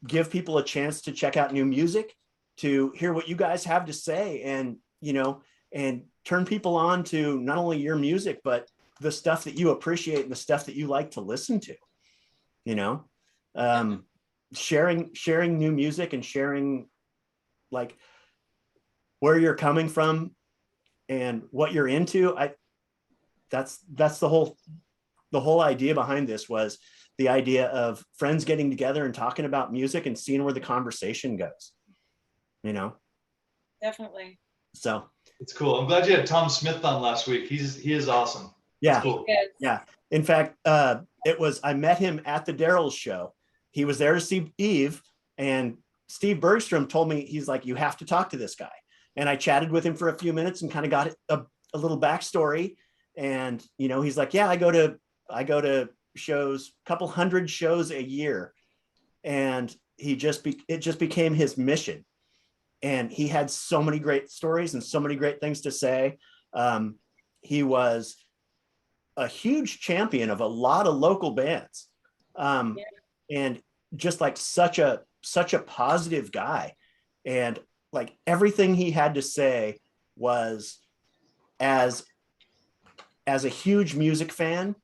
give people a chance to check out new music, to hear what you guys have to say, and you know, and turn people on to not only your music, but the stuff that you appreciate and the stuff that you like to listen to, you know, sharing new music and sharing like where you're coming from and what you're into. That's the whole idea behind this, was the idea of friends getting together and talking about music and seeing where the conversation goes, you know? Definitely. So it's cool. I'm glad you had Tom Smith on last week. He is awesome. Yeah. That's cool. Yeah. In fact, I met him at the Daryl's show. He was there to see Eve, and Steve Bergstrom told me, he's like, you have to talk to this guy. And I chatted with him for a few minutes and kind of got a little backstory. And, you know, he's like, yeah, I go to shows, a couple hundred shows a year. And it just became his mission. And he had so many great stories and so many great things to say. He was a huge champion of a lot of local bands, and just like such a positive guy. And like everything he had to say was as a huge music fan,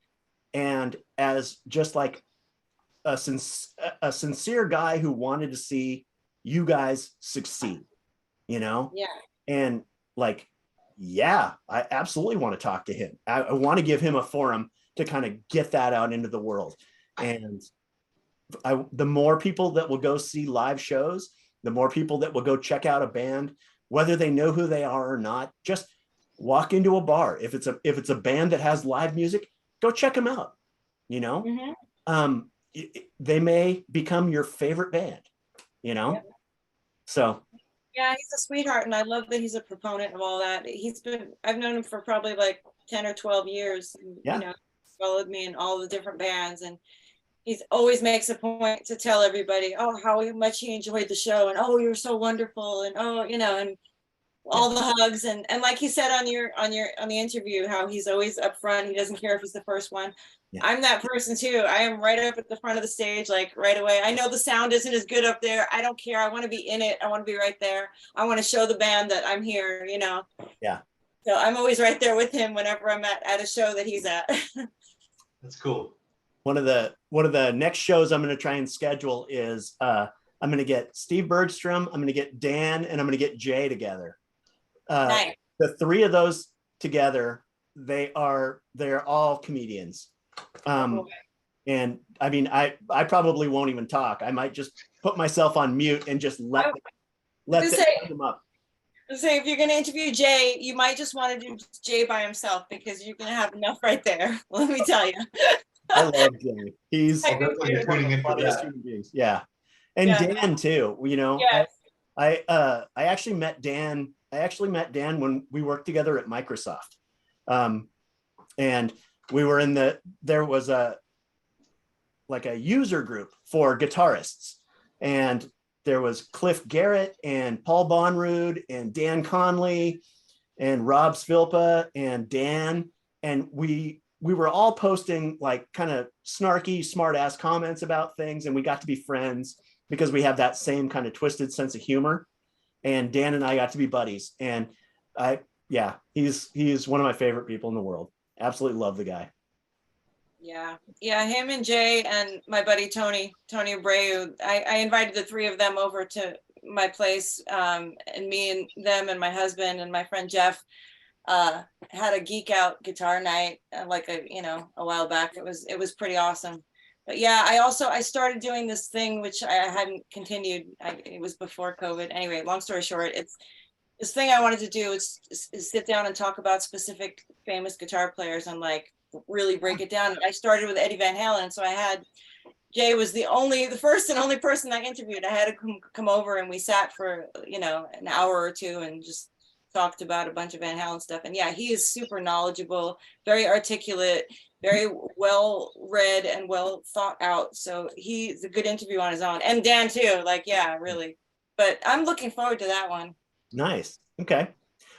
and as just like a sincere guy who wanted to see you guys succeed, you know? Yeah. And like, yeah, I absolutely want to talk to him. I want to give him a forum to kind of get that out into the world. And the more people that will go see live shows, the more people that will go check out a band, whether they know who they are or not. Just walk into a bar. If it's a band that has live music, go check them out. You know, they may become your favorite band. You know, so. Yeah, he's a sweetheart, and I love that he's a proponent of all that. I've known him for probably like 10 or 12 years. And, yeah. You know, followed me in all the different bands, and he's always makes a point to tell everybody, oh, how much he enjoyed the show, and oh, you're so wonderful, and oh, you know, and all the hugs, and like he said on the interview, how he's always up front. He doesn't care if he's the first one. Yeah. I'm that person too. I am right up at the front of the stage, like right away. I know the sound isn't as good up there. I don't care. I want to be in it. I want to be right there. I want to show the band that I'm here, you know? Yeah. So I'm always right there with him whenever I'm at a show that he's at. That's cool. One of the next shows I'm going to try and schedule is I'm going to get Steve Bergstrom, I'm going to get Dan, and I'm going to get Jay together. Nice. The three of those together they're all comedians. Cool. And I mean, I probably won't even talk. I might just put myself on mute and just let them up. Say if you're going to interview Jay, you might just want to do Jay by himself because you're going to have enough right there. Let me tell you. I love Jay. He's I'll definitely be tuning in for funniest that. human beings. Yeah, and Yeah. Dan too. You know, Yes. I actually met Dan. I actually met Dan when we worked together at Microsoft, and we were there was a user group for guitarists, and there was Cliff Garrett and Paul Bonrud and Dan Conley and Rob Svilpa and Dan, and we were all posting like kind of snarky, smart ass comments about things, and we got to be friends because we have that same kind of twisted sense of humor. And Dan and I got to be buddies, and he's one of my favorite people in the world. Absolutely love the guy. Yeah, him and Jay and my buddy Tony Abreu. I invited the three of them over to my place, and me and them and my husband and my friend Jeff had a geek out guitar night like a while back. It was pretty awesome. But yeah, I started doing this thing which I hadn't continued. It was before COVID. Anyway, long story short, it's this thing I wanted to do is sit down and talk about specific famous guitar players and like really break it down. I started with Eddie Van Halen, so I had Jay was the first and only person I interviewed. I had to come over and we sat for an hour or two and just talked about a bunch of Van Halen stuff. And yeah, he is super knowledgeable, very articulate, very well read and well thought out. So he's a good interview on his own. And Dan too, like, yeah, really. But I'm looking forward to that one. Nice. Okay.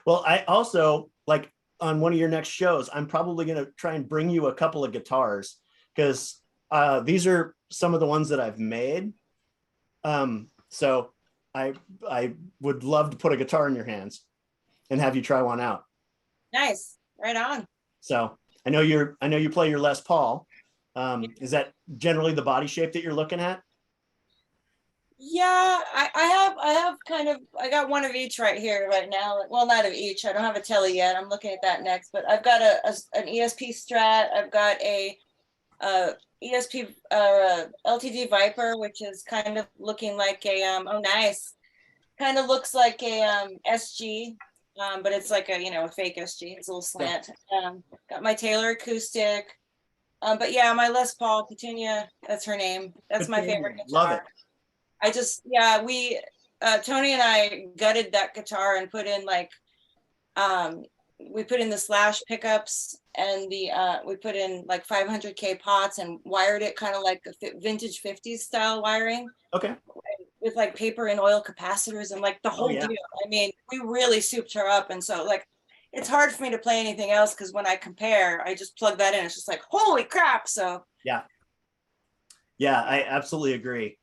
Well, I also like on one of your next shows, I'm probably going to try and bring you a couple of guitars because these are some of the ones that I've made. So I would love to put a guitar in your hands and have you try one out. Nice. Right on. So I know you play your Les Paul. Is that generally the body shape that you're looking at? Yeah, I have I got one of each right here right now. Well, not of each. I don't have a Tele yet. I'm looking at that next, but I've got an ESP Strat. I've got a ESP LTD Viper, which is kind of looking like a nice. Kind of looks like a SG, but it's like a fake SG. It's a little slant. Got my Taylor acoustic. But yeah, my Les Paul Petunia, that's her name. That's my favorite guitar. Love it. Tony and I gutted that guitar and put in we put in the Slash pickups and we put in like 500K pots and wired it kind of like a vintage 50s style wiring. Okay. With like paper and oil capacitors and like the whole deal. I mean, we really souped her up. And so like, it's hard for me to play anything else because when I compare, I just plug that in. It's just like, holy crap. So yeah, I absolutely agree.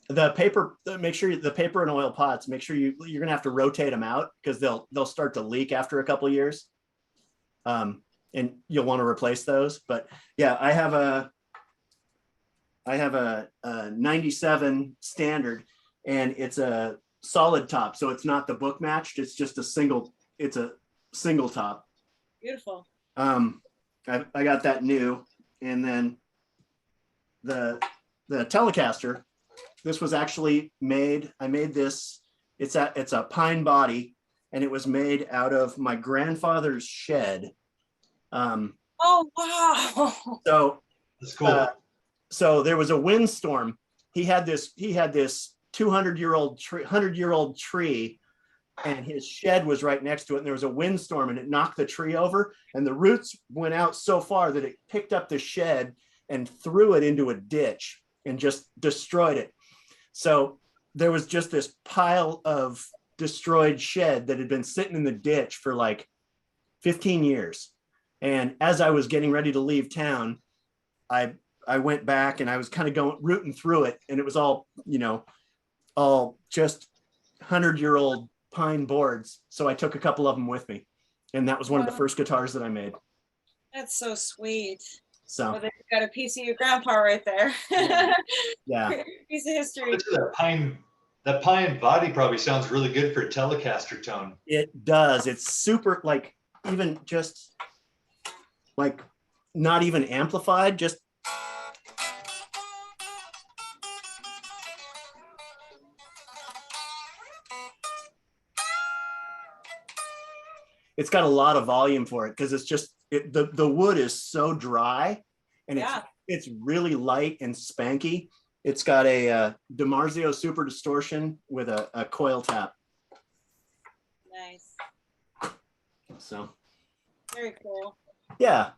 The paper, make sure the paper and oil pots, make sure you're gonna have to rotate them out because they'll start to leak after a couple of years. And you'll want to replace those. But yeah, I have a 97 standard and it's a solid top. So it's not the book matched. It's just a single top. Beautiful. I got that new. And then the Telecaster, this was actually I made this, it's a pine body and it was made out of my grandfather's shed. Oh, wow. So that's cool. So there was a windstorm. He had this 100-year-old tree and his shed was right next to it. And there was a windstorm and it knocked the tree over and the roots went out so far that it picked up the shed and threw it into a ditch and just destroyed it. So there was just this pile of destroyed shed that had been sitting in the ditch for like 15 years. And as I was getting ready to leave town, I went back and I was kind of rooting through it. And it was all just 100-year-old pine boards. So I took a couple of them with me. And that was one of the first guitars that I made. That's so sweet. So well, they've got a piece of your grandpa right there. Yeah. Piece of history. That pine body probably sounds really good for a Telecaster tone. It does. It's super, like, even just like not even amplified, just it's got a lot of volume for it because it's just the wood is so dry and it's really light and spanky. It's got a DiMarzio Super Distortion with a coil tap. Nice. So very cool. Yeah,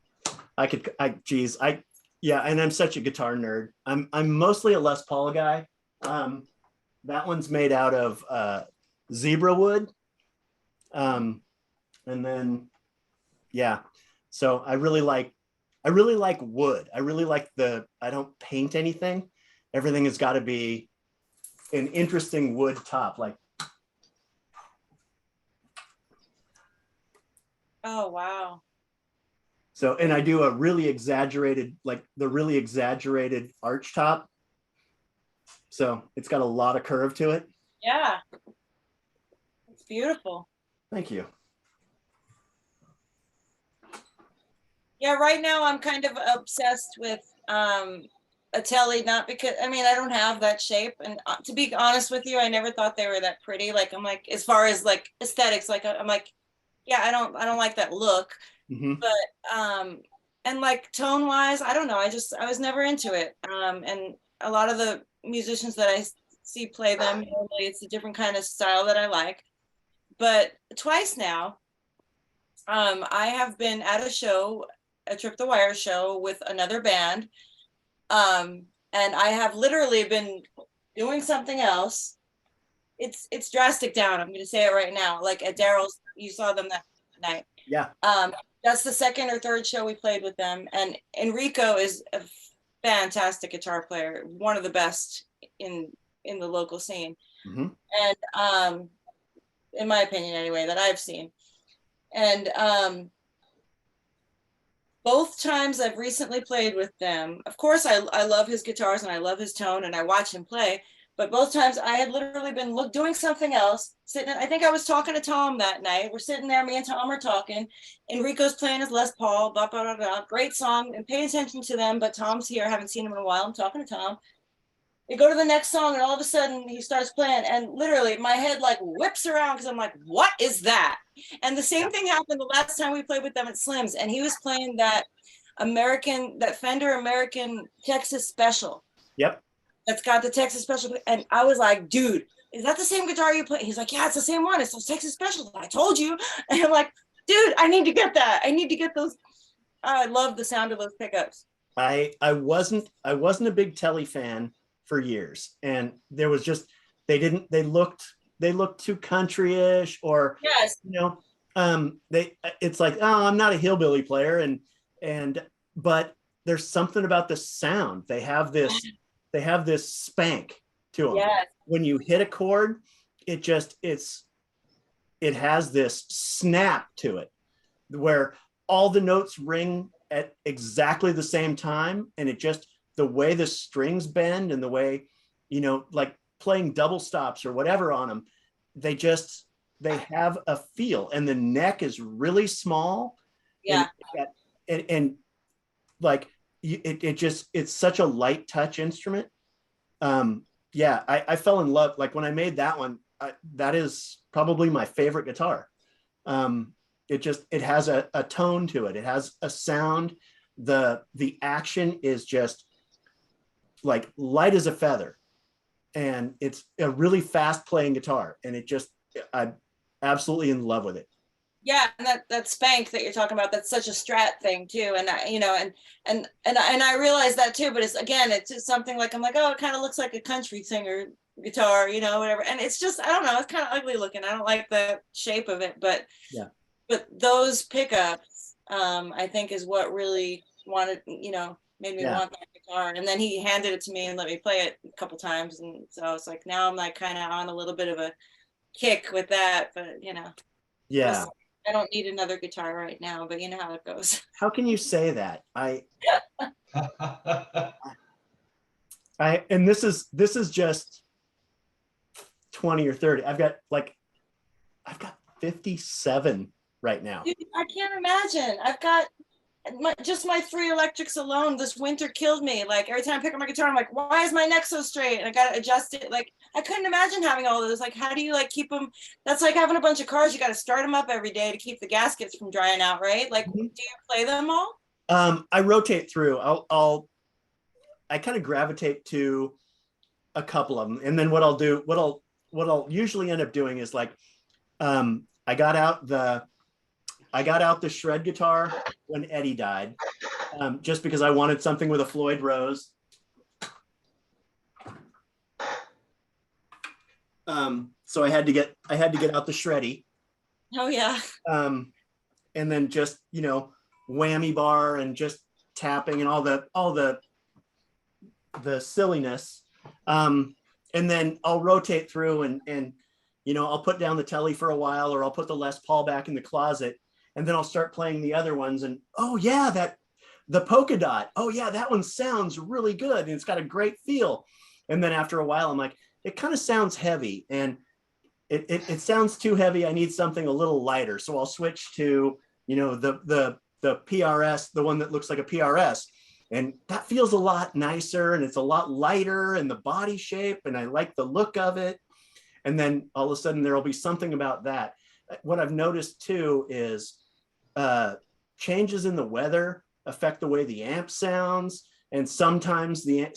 yeah, and I'm such a guitar nerd. I'm mostly a Les Paul guy. That one's made out of zebra wood. And then yeah, so I really like wood. I really like I don't paint anything. Everything has got to be an interesting wood top. Like, oh wow. So, and I do a really exaggerated, like the really exaggerated arch top. So it's got a lot of curve to it. Yeah. It's beautiful. Thank you. Yeah, right now I'm kind of obsessed with a telly, not because I don't have that shape, and to be honest with you, I never thought they were that pretty. Like I'm like, as far as like aesthetics, like I'm like, yeah, I don't like that look. Mm-hmm. But and like tone wise, I don't know, I was never into it. And a lot of the musicians that I see play them, normally it's a different kind of style that I like. But twice now, I have been at a show, a Trip the Wire show with another band. And I have literally been doing something else. It's drastic down. I'm going to say it right now. Like at Daryl's, you saw them that night. Yeah. That's the second or third show we played with them. And Enrico is a fantastic guitar player, one of the best in the local scene. Mm-hmm. And in my opinion anyway, that I've seen. And both times I've recently played with them, of course I love his guitars and I love his tone and I watch him play, but both times I had literally been doing something else, sitting. I think I was talking to Tom that night. We're sitting there, me and Tom are talking. Enrico's playing his Les Paul, blah, blah, blah, blah. Great song, and pay attention to them, but Tom's here. I haven't seen him in a while. I'm talking to Tom. We go to the next song, and all of a sudden he starts playing, and literally my head like whips around because I'm like, what is that? And the same thing happened the last time we played with them at Slim's, and he was playing that Fender American Texas Special. Yep. That's got the Texas Special. And I was like, dude, is that the same guitar you play? He's like, yeah, it's the same one. It's those Texas Specials. I told you. And I'm like, dude, I need to get that. I need to get those. I love the sound of those pickups. I wasn't a big Telly fan for years, and there was just they looked too country-ish, or yes, it's like, oh, I'm not a hillbilly player, but there's something about the sound. They have this spank to them. Yes. When you hit a chord, it has this snap to it where all the notes ring at exactly the same time, and it just, the way the strings bend and the way, like playing double stops or whatever on them, they have a feel, and the neck is really small. Yeah. And like it's such a light touch instrument. Yeah, I fell in love. Like when I made that one, that is probably my favorite guitar. It has a tone to it. It has a sound. The action is just like light as a feather, and it's a really fast playing guitar, and I'm absolutely in love with it. Yeah, and that spank that you're talking about, that's such a Strat thing too. And I realize that too, but it's just something like, I'm like, oh, it kind of looks like a country singer guitar, whatever. And it's just, I don't know, it's kind of ugly looking. I don't like the shape of it, but yeah. But those pickups, I think, is what really made me want that guitar. And then he handed it to me and let me play it a couple times, and so it's like, now I'm like kind of on a little bit of a kick with that, but yeah, I don't need another guitar right now, but you know how it goes. How can you say that? And this is just 20 or 30. I've got 57 right now. Dude, I can't imagine. I've got just my 3 electrics alone this winter killed me. Like every time I pick up my guitar, I'm like, why is my neck so straight? And I got to adjust it. Like I couldn't imagine having all those. Like, how do you like keep them? That's like having a bunch of cars. You got to start them up every day to keep the gaskets from drying out, right? Like, do you play them all? I rotate through. I kind of gravitate to a couple of them, and then what I'll usually end up doing is like, I got out the shred guitar when Eddie died, just because I wanted something with a Floyd Rose. So I had to get out the shreddy. Oh yeah. And then just, whammy bar and just tapping and all the silliness. And then I'll rotate through and I'll put down the telly for a while, or I'll put the Les Paul back in the closet, and then I'll start playing the other ones. And oh yeah, the polka dot. Oh yeah, that one sounds really good and it's got a great feel. And then after a while, I'm like, it kind of sounds heavy, and it sounds too heavy. I need something a little lighter. So I'll switch to, the PRS, the one that looks like a PRS. And that feels a lot nicer, and it's a lot lighter in the body shape, and I like the look of it. And then all of a sudden there'll be something about that. What I've noticed too is changes in the weather affect the way the amp sounds. And sometimes the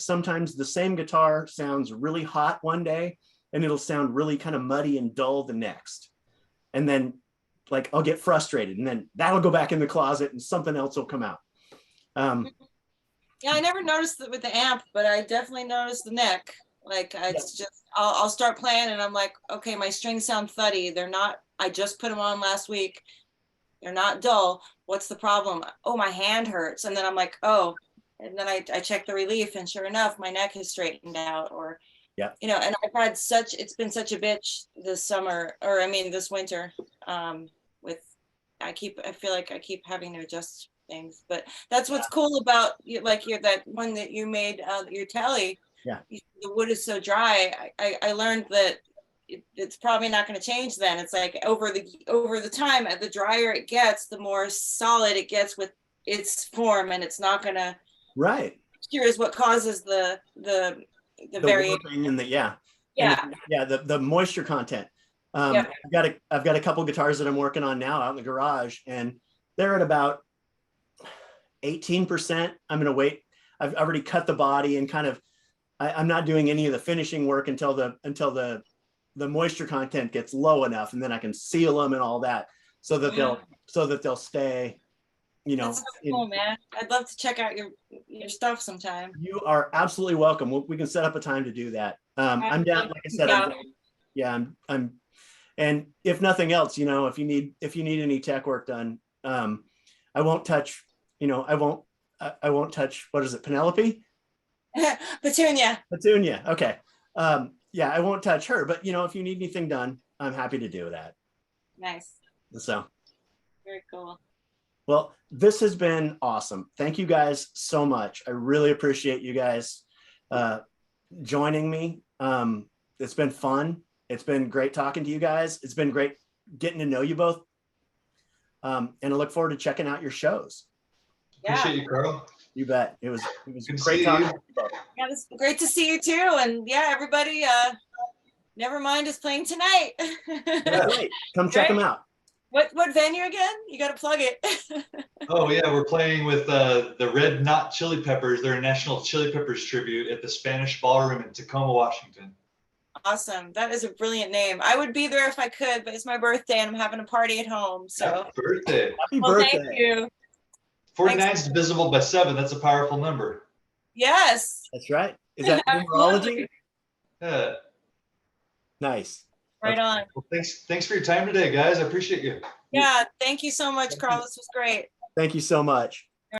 same guitar sounds really hot one day, and it'll sound really kind of muddy and dull the next. And then like I'll get frustrated, and then that'll go back in the closet and something else will come out. Yeah, I never noticed it with the amp, but I definitely noticed the neck. Like it's just, I'll start playing and I'm like, okay, my strings sound thuddy. They're not, I just put them on last week. They're not dull. What's the problem? Oh, my hand hurts. And then I'm like, oh, and then I check the relief, and sure enough, my neck has straightened out. Or, Yeah. and I've had it's been such a bitch this summer, or I mean, this winter, I feel like I keep having to adjust things, but that's what's cool about that one that you made, your telly. Yeah. The wood is so dry. I learned that it's probably not going to change then. It's like over the time, the drier it gets, the more solid it gets with its form, and it's not going to. Right. Here is what causes the variation. And the moisture content. Yep. I've got a couple guitars that I'm working on now out in the garage, and they're at about 18%. I'm going to wait. I've already cut the body and kind of, I'm not doing any of the finishing work until the moisture content gets low enough, and then I can seal them and all that, so that they'll stay. That's so cool, man. I'd love to check out your stuff sometime. You are absolutely welcome. We can set up a time to do that. I'm down. Like I said, I'm, and if nothing else, if you need any tech work done, I won't touch. I won't touch. What is it, Penelope? Petunia. Okay. Yeah, I won't touch her. But if you need anything done, I'm happy to do that. Nice. So. Very cool. Well, this has been awesome. Thank you guys so much. I really appreciate you guys joining me. It's been fun. It's been great talking to you guys. It's been great getting to know you both. And I look forward to checking out your shows. Yeah. Appreciate you, Carl. You bet. It was Good great talking to you both. Yeah, it's great to see you too. And yeah, everybody, Nevermind is playing tonight. Yeah, great. Come check them out. What venue again? You got to plug it. Oh yeah, we're playing with the Red Knot Chili Peppers. They're a National Chili Peppers tribute at the Spanish Ballroom in Tacoma, Washington. Awesome. That is a brilliant name. I would be there if I could, but it's my birthday and I'm having a party at home. So Happy birthday. Happy birthday. Thank you. 49 is divisible by 7. That's a powerful number. Yes. That's right. Is that numerology? Yeah. Nice. Right on. Well, thanks for your time today, guys. I appreciate you. Yeah. Thank you so much, Carl. This was great. Thank you so much.